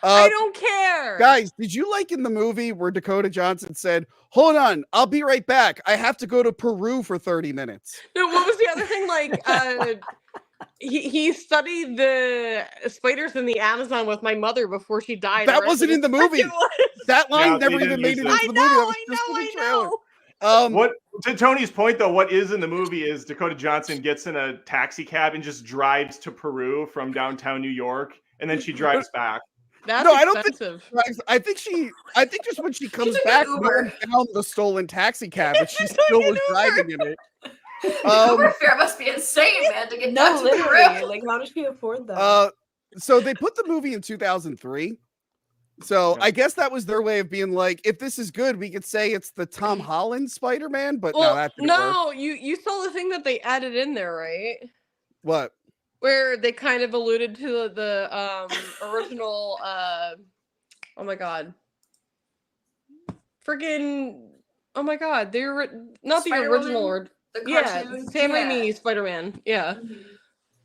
I don't care. Guys, did you like in the movie where Dakota Johnson said, hold on, I'll be right back. I have to go to Peru for 30 minutes. No, what was the other thing? Like, he studied the spiders in the Amazon with my mother before she died. That wasn't in the movie. That line never even made it into the movie. I know. What to Tony's point though, what is in the movie is Dakota Johnson gets in a taxi cab and just drives to Peru from downtown New York, and then she drives back. That's expensive. I think just when she comes back, no one found the stolen taxi cab, but she still was driving in it. Uber fare must be insane, man, to get back to Peru. Like, how does she afford that? So they put the movie in 2003. So I guess that was their way of being like, if this is good, we could say it's the Tom Holland Spider-Man. But you saw the thing that they added in there, right? What? Where they kind of alluded to the original. Oh my god! Friggin'! Oh my god! Not the original or. Sam Raimi Spider-Man. Yeah.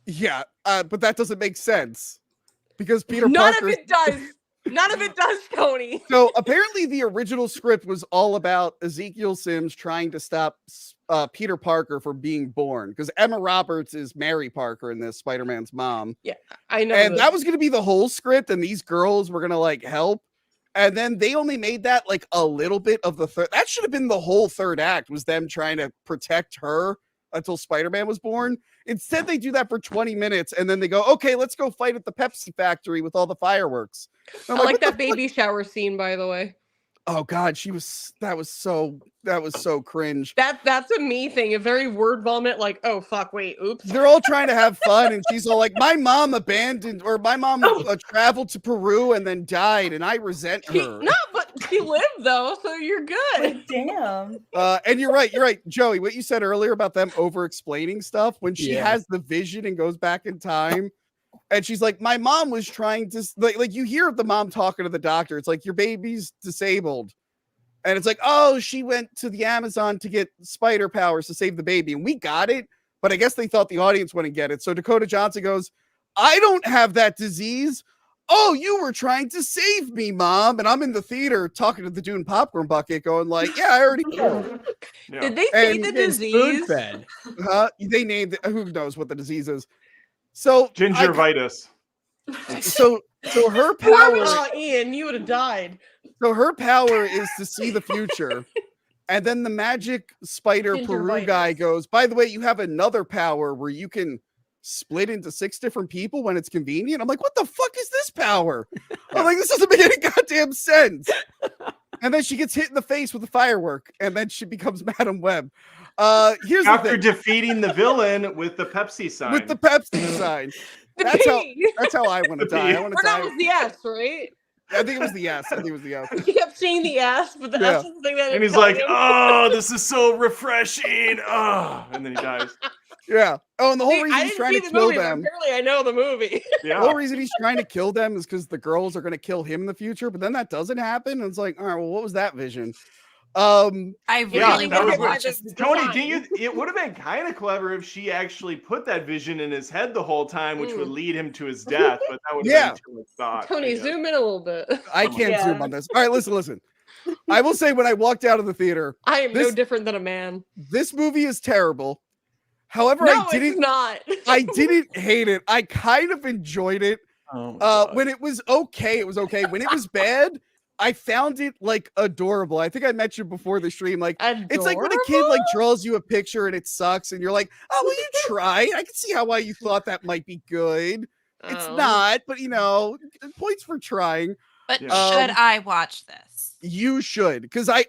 Yeah, but that doesn't make sense because Peter None Parker. of it does. None of it does, Tony. So apparently, the original script was all about Ezekiel Sims trying to stop Peter Parker from being born because Emma Roberts is Mary Parker in this, Spider-Man's mom. Yeah, I know. And that was going to be the whole script, and these girls were going to like help. And then they only made that like a little bit of the third. That should have been the whole third act, was them trying to protect her until Spider-Man was born. Instead, they do that for 20 minutes, and then they go, okay, let's go fight at the Pepsi factory with all the fireworks. I like that baby shower scene, by the way. Oh God, that was so cringe. That's a me thing, a very word vomit, like, oh fuck, wait, oops. They're all trying to have fun, and she's all like, my mom traveled to Peru and then died, and I resent her. No, but she lived though, so you're good. Like, damn. And you're right, Joey. What you said earlier about them over explaining stuff, when she has the vision and goes back in time. And she's like, my mom was trying to like you hear the mom talking to the doctor. It's like, your baby's disabled. And it's like, oh, she went to the Amazon to get spider powers to save the baby. And we got it. But I guess they thought the audience wouldn't get it. So Dakota Johnson goes, I don't have that disease. Oh, you were trying to save me, Mom. And I'm in the theater talking to the Dune popcorn bucket going like, yeah, I already know. Yeah. Did they say the disease? They named it. Who knows what the disease is? So gingivitis. So her power. Oh, Ian, you would have died. So her power is to see the future, and then the magic spider Peru guy goes, by the way, you have another power where you can split into 6 different people when it's convenient. I'm like, what the fuck is this power? I'm like, this doesn't make any goddamn sense. And then she gets hit in the face with a firework, and then she becomes Madam Web. Here's after defeating the villain with the Pepsi sign. With the Pepsi sign. That's how I want to die. I want to die. That was the S, right? I think it was the S. He kept saying the S, but the S is the thing that. And he's like, "Oh, this is so refreshing." Oh, and then he dies. Yeah. Oh, and the whole reason he's trying to kill them. Apparently, I know the movie. Yeah. The whole reason he's trying to kill them is because the girls are going to kill him in the future. But then that doesn't happen. And it's like, all right, well, what was that vision? I really want to watch this. Tony, it would have been kind of clever if she actually put that vision in his head the whole time, which would lead him to his death. But that would have been too much thought. Tony, zoom in a little bit. I can't zoom on this. All right, listen. I will say, when I walked out of the theater, I am no different than a man. This movie is terrible. However, it's not. I didn't hate it. I kind of enjoyed it. When it was okay, it was okay. When it was bad, I found it like adorable. I think I mentioned before the stream, like it's like when a kid like draws you a picture and it sucks, and you're like, oh, well, you try. I can see why you thought that might be good. It's not, but points for trying. But should I watch this? You should, because I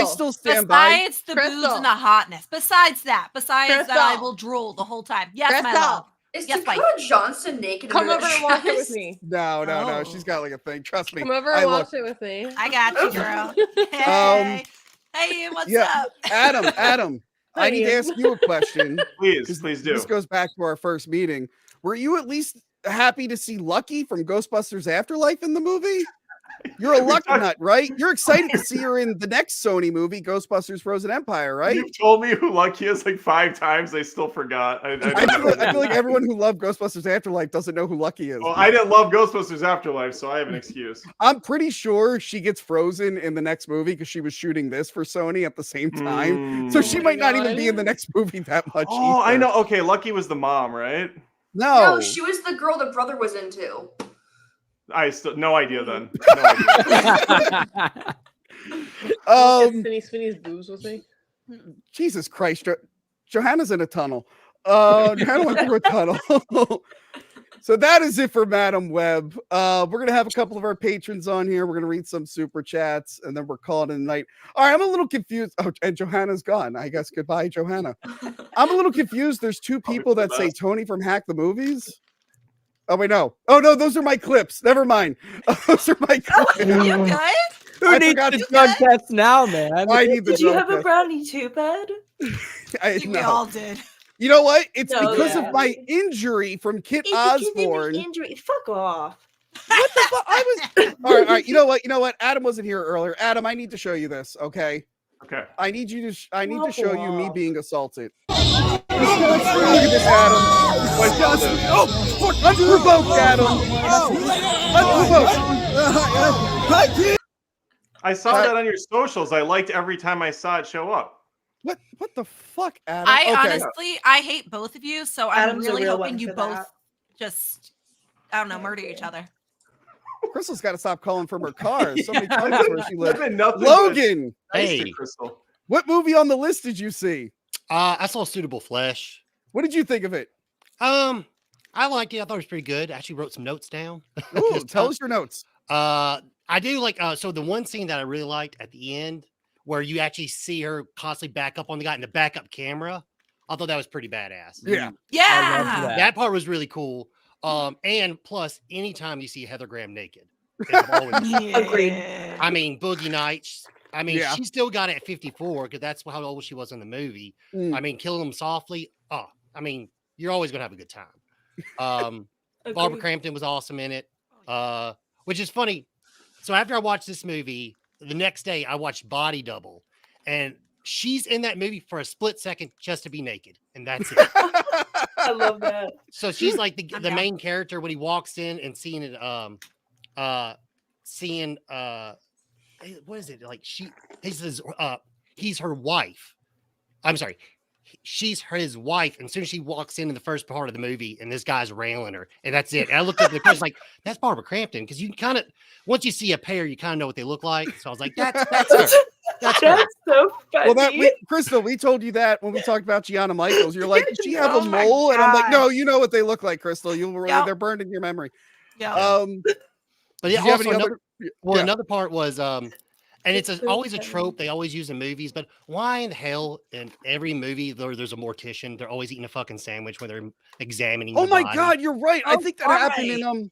still stand besides the boobs and the hotness. Besides that, I will drool the whole time. Yes, my love. Is Dakota Johnson naked? Come over and watch it with me. No. She's got like a thing. Trust me. Come over and watch it with me. I got you, girl. Hey, what's up? Adam. I need to ask you a question. Please do. This goes back to our first meeting. Were you at least happy to see Lucky from Ghostbusters Afterlife in the movie? You're a luck nut, right? You're excited to see her in the next Sony movie, Ghostbusters Frozen Empire, right? You've told me who Lucky is like 5 times. I still forgot. I feel like everyone who loved Ghostbusters Afterlife doesn't know who Lucky is. Well, I didn't love Ghostbusters Afterlife, so I have an excuse. I'm pretty sure she gets frozen in the next movie because she was shooting this for Sony at the same time. So she might not even be in the next movie that much. Oh, either. I know. Okay, Lucky was the mom, right? No, she was the girl the brother was into. I still no idea then. Spinny's boobs with me. Jesus Christ, Johanna's in a tunnel. Johanna went through a tunnel. So that is it for Madam Web. We're gonna have a couple of our patrons on here. We're gonna read some super chats, and then we're calling it a night. All right, I'm a little confused. Oh, and Johanna's gone. I guess goodbye, Johanna. I'm a little confused. There's 2 people that say Tony from Hack the Movies. Oh wait, no. Oh no, those are my clips. Never mind. Those are my clips. You guys? Who needs the drug test now, man? I need the Did you have a brownie too, bud? We all did. You know what? It's because of my injury from Kit Osborne. Injury. Fuck off. What the fuck? I was all right. You know what? Adam wasn't here earlier. Adam, I need to show you this. Okay. Okay. I need to show you me being assaulted. Look at this, Adam. Oh, fuck! Unprovoked, Adam. Unprovoked. I saw that on your socials. I liked every time I saw it show up. What the fuck, Adam? Honestly, I hate both of you, so I'm Adam's really a real hoping one you for both that. just, I don't know, murder each other. Crystal's got to stop calling from her car. So many times where she lives. Nothing Logan. Hey, Crystal. What movie on the list did you see? I saw Suitable Flesh. What did you think of it? I liked it. I thought it was pretty good. I actually wrote some notes down. Ooh, tell us your notes. I do like. So the one scene that I really liked at the end, where you actually see her constantly back up on the guy in the backup camera, I thought that was pretty badass. Yeah. Yeah. That part was really cool. And plus, anytime you see Heather Graham naked, it's always Agreed. I mean, Boogie Nights. I mean, Yeah. she still got it at 54 because that's how old she was in the movie. I mean, Killing Them Softly. Oh, I mean, you're always gonna have a good time. Barbara Crampton was awesome in it. Which is funny. So after I watched this movie, the next day I watched Body Double, and she's in that movie for a split second just to be naked, and that's it. I love that. So she's like the main character when he walks in and seeing it. What is it like? He's her wife. I'm sorry. She's his wife, and as soon as she walks in the first part of the movie, and this guy's railing her, and that's it. And I looked at the person like, that's Barbara Crampton, because you kind of once you see a pair, you kind of know what they look like. So I was like, that's her. That's her. That's so funny. Well, Crystal, we told you that when we talked about Gianna Michaels. You're like, does she have a mole? And I'm like, no, you know what they look like, Crystal. They're burned in your memory. Yeah. But yeah, also another part was and it's always a trope they always use in movies, but why in the hell in every movie there's a mortician, they're always eating a fucking sandwich when they're examining Oh my body. God, you're right. I think that happened in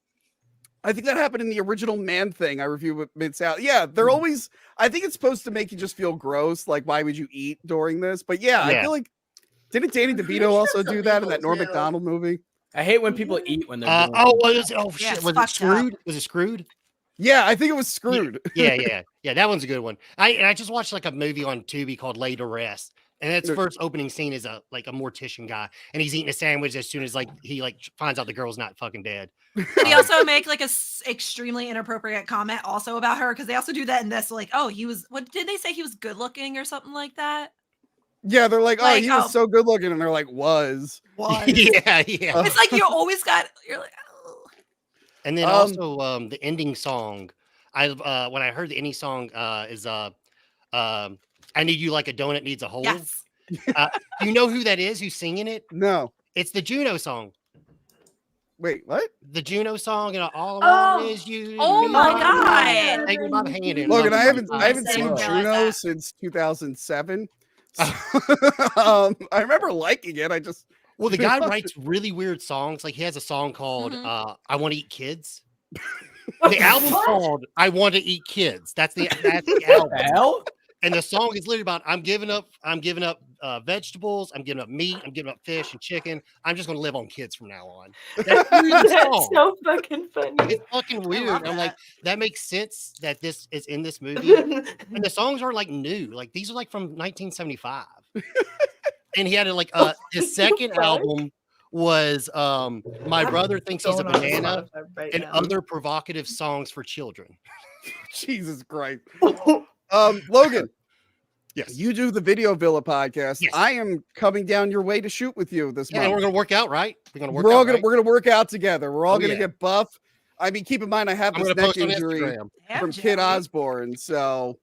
I think that happened in the original Man Thing I reviewed with Mid-South. Yeah, they're always I think it's supposed to make you just feel gross, like why would you eat during this? But yeah. I feel like didn't Danny DeVito also do that in that Norm Macdonald movie? I hate when people eat when they're shit. Was it Screwed? Was it Screwed? Yeah, I think it was Screwed. Yeah. That one's a good one. I just watched like a movie on Tubi called Lay to Rest, and its first opening scene is a mortician guy, and he's eating a sandwich as soon as he finds out the girl's not fucking dead. Did he also make like a extremely inappropriate comment also about her? Because they also do that in this. Like, oh, what did they say? He was good looking or something like that. Yeah, they're like, oh, he was so good looking, and they're like, was. Yeah. It's like you're like. And then also the ending song. When I heard the ending song is I Need You Like a Donut Needs a Hole. Yes. You know who that is? Who's singing it? No. It's the Juno song. Wait, what? The Juno song, all I want is you. Oh my God. Logan, I haven't seen Juno since 2007. I remember liking it. Well, the guy writes really weird songs. Like he has a song called "I Want to Eat Kids." The album's called "I Want to Eat Kids." That's the album. And the song is literally about I'm giving up vegetables, I'm giving up meat, I'm giving up fish and chicken. I'm just going to live on kids from now on. That's so fucking funny. It's fucking weird. I'm like, that makes sense that this is in this movie. And the songs are like new. Like these are like from 1975. And he had his second album was My Brother Thinks He's a Banana and Other Provocative Songs for Children. Jesus Christ. Logan. Yes. You do the Video Villa podcast. Yes. I am coming down your way to shoot with you this month. And we're gonna work out, right? We're gonna work out together. We're all gonna get buff. I mean, keep in mind I have this neck injury from Kid Osborne. So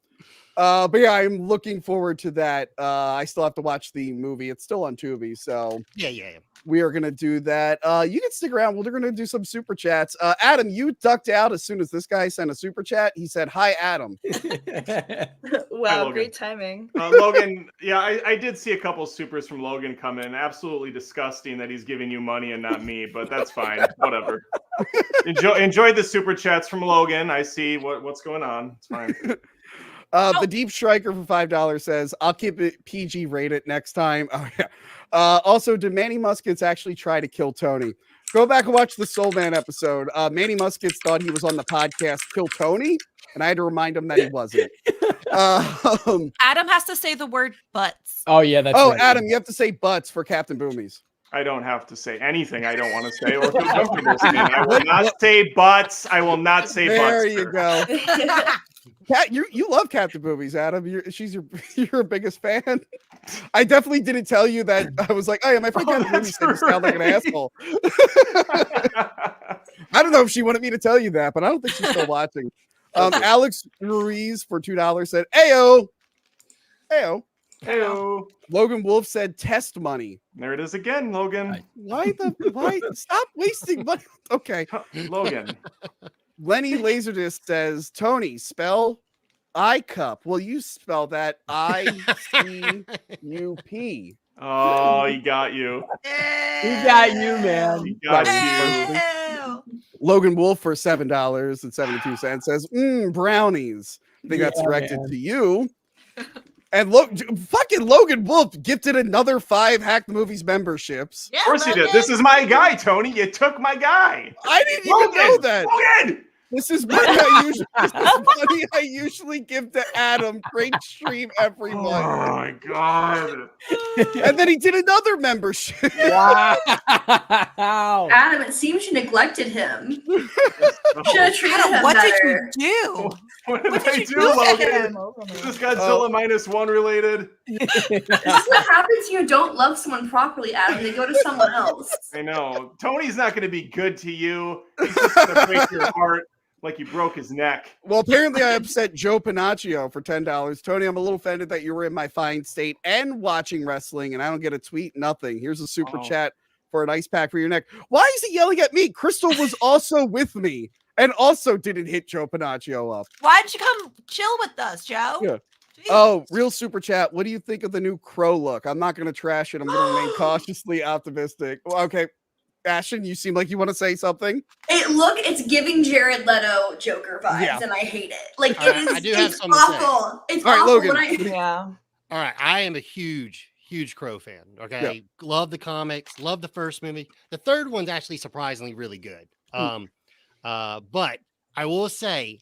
but yeah, I'm looking forward to that. I still have to watch the movie. It's still on Tubi. So yeah. We are gonna do that. You can stick around. We're gonna do some super chats. Adam, you ducked out as soon as this guy sent a super chat. He said, "Hi, Adam." Wow, Hi, great timing. Logan, yeah, I did see a couple supers from Logan come in. Absolutely disgusting that he's giving you money and not me, but that's fine. Whatever. Enjoy the super chats from Logan. I see what's going on. It's fine. The Deep Striker for $5 says, "I'll keep it PG rated next time." Oh yeah. Also, did Manny Muskets actually try to kill Tony? Go back and watch the Soul Man episode. Manny Muskets thought he was on the podcast Kill Tony, and I had to remind him that he wasn't. Adam has to say the word butts. Oh yeah, that's right. Adam, you have to say butts for Captain Boomies. I don't have to say anything I don't want to say or feel comfortable saying. I will not say butts. I will not say butts. There you go. Cat, you love Captain Boobies, Adam. You're your biggest fan. I definitely didn't tell you that. I was like, oh yeah, my friend Captain Boobies said you sound like an asshole. I don't know if she wanted me to tell you that, but I don't think she's still watching. Alex Ruiz for $2 said, "Ayo, ayo, ayo." Logan Wolf said, "Test money." There it is again, Logan. Why? Stop wasting money. Okay, Logan. Lenny Laserdisc says, Tony, spell I cup. Well, you spell that ICUP. Oh, he got you. He got you, man. He got Ew. Logan Wolf for $7.72 says, brownies. I think that's directed to you. And look, fucking Logan Wolf gifted another 5 Hack the Movies memberships. Yeah, Of course he did. Logan. This is my guy, Tony. You took my guy. I didn't even know that. Logan! This is money I usually give to Adam. Great stream, everyone. Oh my god. And then he did another membership. Wow. Adam, it seems you neglected him. Should have treated him What did better. you do? What did What I did you do, do to Logan? him? Is this Godzilla -1 related? This is what happens when you don't love someone properly, Adam. They go to someone else. I know. Tony's not going to be good to you. He's just going to break your heart like you broke his neck. Well, apparently I upset Joe Panaccio for $10. Tony, I'm a little offended that you were in my fine state and watching wrestling, and I don't get a tweet, nothing. Here's a super chat for an ice pack for your neck. Why is he yelling at me? Crystal was also with me and also didn't hit Joe Panaccio up. Why didn't you come chill with us, Joe? Yeah. Jeez. Oh, real super chat. What do you think of the new Crow look? I'm not going to trash it. I'm going to remain cautiously optimistic. Well, okay. Ashton, you seem like you want to say something. It's giving Jared Leto Joker vibes, and I hate it. Like it is. I do have it's something to say. awful. It's All right, awful. Logan. Yeah. All right, I am a huge Crow fan. Okay, love the comics, love the first movie. The third one's actually surprisingly really good. But I will say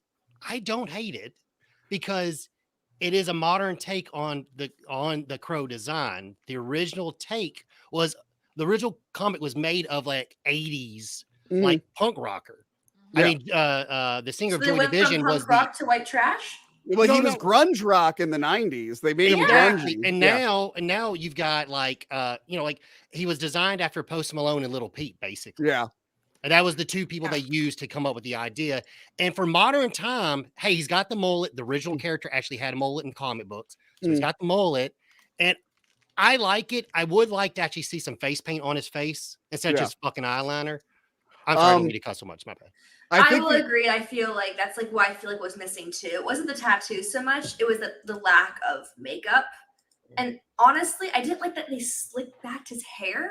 I don't hate it because it is a modern take on the Crow design. The original comic was made of like 80s like punk rocker. I mean, the singer of Joy Division was punk rock to white trash. Well, he was grunge rock in the 90s. They made him grungy. And now you've got like like he was designed after Post Malone and Little Pete, basically. Yeah. And that was the two people they used to come up with the idea. And for modern time, hey, he's got the mullet. The original character actually had a mullet in comic books. So he's got the mullet. And I like it. I would like to actually see some face paint on his face instead of just fucking eyeliner. I'm sorry, I don't need to cuss so much. My bad. I will agree. I feel like that's like what I feel like was missing too. It wasn't the tattoos so much. It was the lack of makeup. And honestly, I didn't like that they slicked back his hair.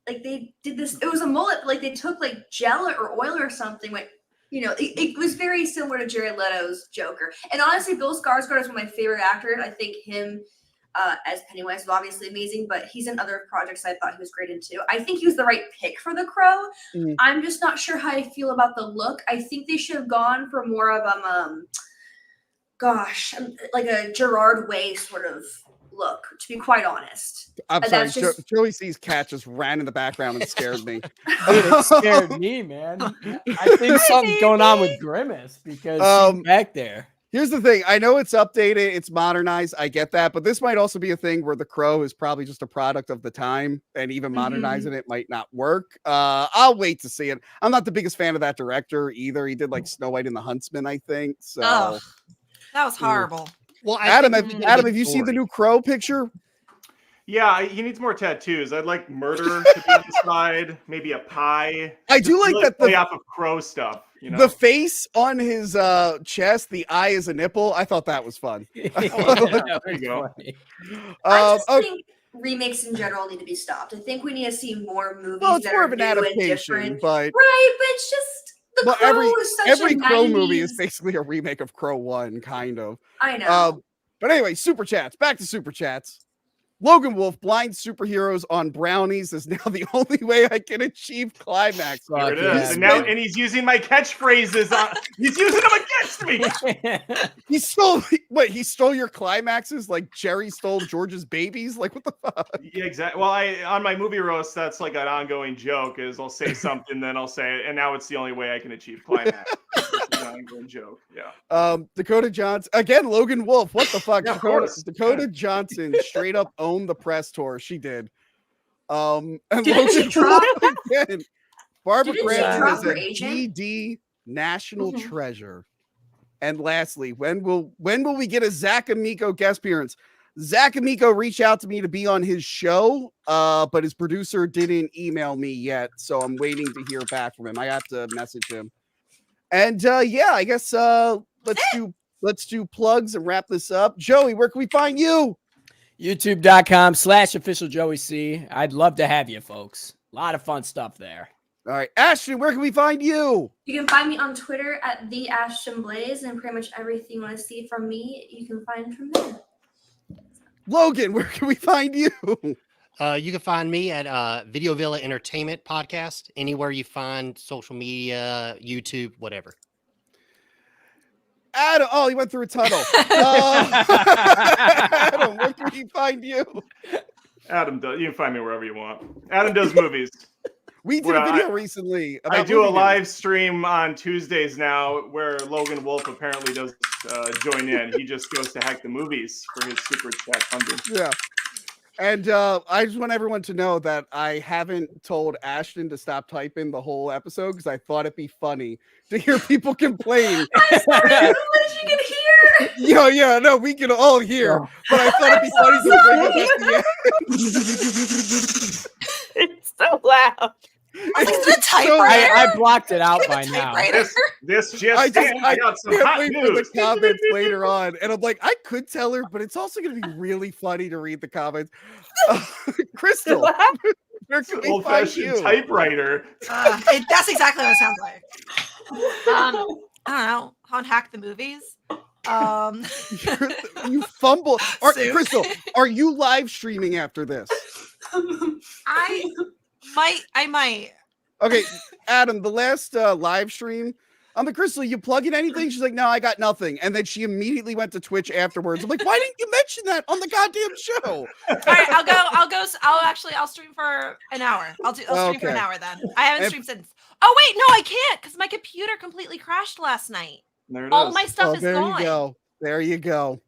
Like they did this. It was a mullet, but like they took like gel or oil or something. Like it was very similar to Jared Leto's Joker. And honestly, Bill Skarsgård is one of my favorite actors. I think him as Pennywise is obviously amazing, but he's in other projects I thought he was great in too. I think he was the right pick for the Crow. I'm just not sure how I feel about the look. I think they should have gone for more of like a Gerard Way sort of look, to be quite honest. I'm sorry, Joey C's cat just ran in the background and scared me. Dude, it scared me, man. I think something's going on with Grimace because she's back there. Here's the thing. I know it's updated, it's modernized. I get that, but this might also be a thing where the Crow is probably just a product of the time, and even modernizing it might not work. I'll wait to see it. I'm not the biggest fan of that director either. He did like Snow White and the Huntsman, I think. So that was horrible. Well, Adam, have you seen the new Crow picture? Yeah, he needs more tattoos. I'd like murder to be on the side, maybe a pie. I do like really that play off of Crow stuff. The face on his chest, the eye is a nipple. I thought that was fun. There you go. I just think remakes in general need to be stopped. I think we need to see more movies. Well, it's that more are of an new and adaptation, different. but right, but it's just the Crow is such every a Crow 90s... movie is basically a remake of Crow 1, kind of. I know. But anyway, super chats. Back to super chats. Logan Wolf, blind superheroes on brownies is now the only way I can achieve climax. There it is. And he's using my catchphrases. He's using them against me. He stole your climaxes like Jerry stole George's babies? Like, what the fuck? Yeah, exactly. Well, on my movie roast, that's like an ongoing joke is I'll say something, then I'll say it, and now it's the only way I can achieve climax. It's an ongoing joke. Yeah. Dakota Johnson. Again, Logan Wolf. What the fuck? Yeah, Dakota Johnson straight up owned the press tour. She did. And Didn't she Logan drop? Wolf again. Barbara Didn't she Grant drop is her a agent? GD national treasure. And lastly, when will we get a Zach Amico guest appearance? Zach Amico reached out to me to be on his show, but his producer didn't email me yet, so I'm waiting to hear back from him. I have to message him. And yeah, I guess let's do plugs and wrap this up. Joey, where can we find you? YouTube.com/officialjoeyc. I'd love to have you folks. A lot of fun stuff there. All right, Ashton, where can we find you? You can find me on Twitter at @TheAshtonBlaze, and pretty much everything you want to see from me, you can find from there. Logan, where can we find you? You can find me at Video Villa Entertainment Podcast, anywhere you find social media, YouTube, whatever. Adam, oh, he went through a tunnel. Adam, where can we find you? Adam does. You can find me wherever you want. Adam does movies. We did a video recently. I do a live stream on Tuesdays now where Logan Wolf apparently does join in. He just goes to Hack the Movies for his super chat funding. Yeah. And I just want everyone to know that I haven't told Ashton to stop typing the whole episode because I thought it'd be funny to hear people complain. I'm sorry, I don't know what you can hear. Yeah, no, we can all hear. But I thought it'd be funny to bring it at the end. It's so loud. I blocked it out by now. This just I got some hot wait news. for the comments later on, and I'm like, I could tell her, but it's also going to be really funny to read the comments. Crystal, where can we find you? Typewriter. That's exactly what it sounds like. I don't know. On Hack the Movies. You fumble. Crystal, are you live streaming after this? I might. Okay, Adam, the last live stream, I'm like, Crystal, you plug in anything? She's like, no, I got nothing. And then she immediately went to Twitch afterwards. I'm like, why didn't you mention that on the goddamn show? All right, I'll stream for an hour. I'll stream for an hour then. I haven't streamed since. Oh wait, no, I can't because my computer completely crashed last night. All my stuff is gone. There you go.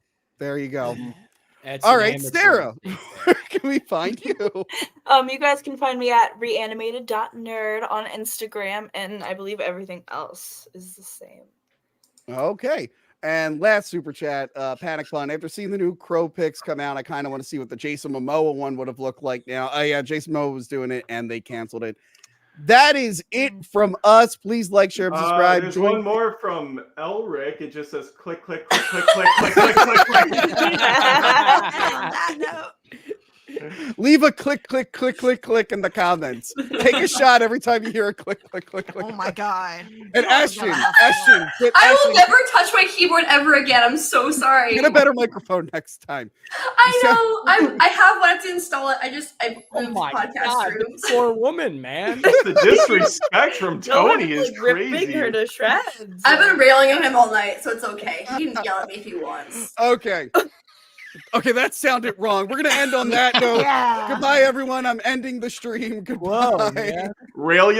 That's all right, Sarah, where can we find you? You guys can find me at reanimated.nerd on Instagram, and I believe everything else is the same. Okay. And last super chat, Panic Fun. After seeing the new Crow picks come out, I kind of want to see what the Jason Momoa one would have looked like now. Oh yeah, Jason Momoa was doing it and they canceled it. That is it from us. Please like, share, and subscribe. There's one more from Elric. It just says click, click, click, click, click, click, click, click, click. On that note. Leave a click, click, click, click, click in the comments. Take a shot every time you hear a click, click, click, click. Oh my god. And Ashton. I will never touch my keyboard ever again. I'm so sorry. Get a better microphone next time. I know. I have wanted to install it. I moved podcast room. Poor woman, man. The disrespect from Tony is crazy. Ripping her to shreds. I've been railing on him all night, so it's okay. He can yell at me if he wants. Okay. Okay, that sounded wrong. We're going to end on that note. Yeah. Goodbye, everyone. I'm ending the stream. Goodbye. Rail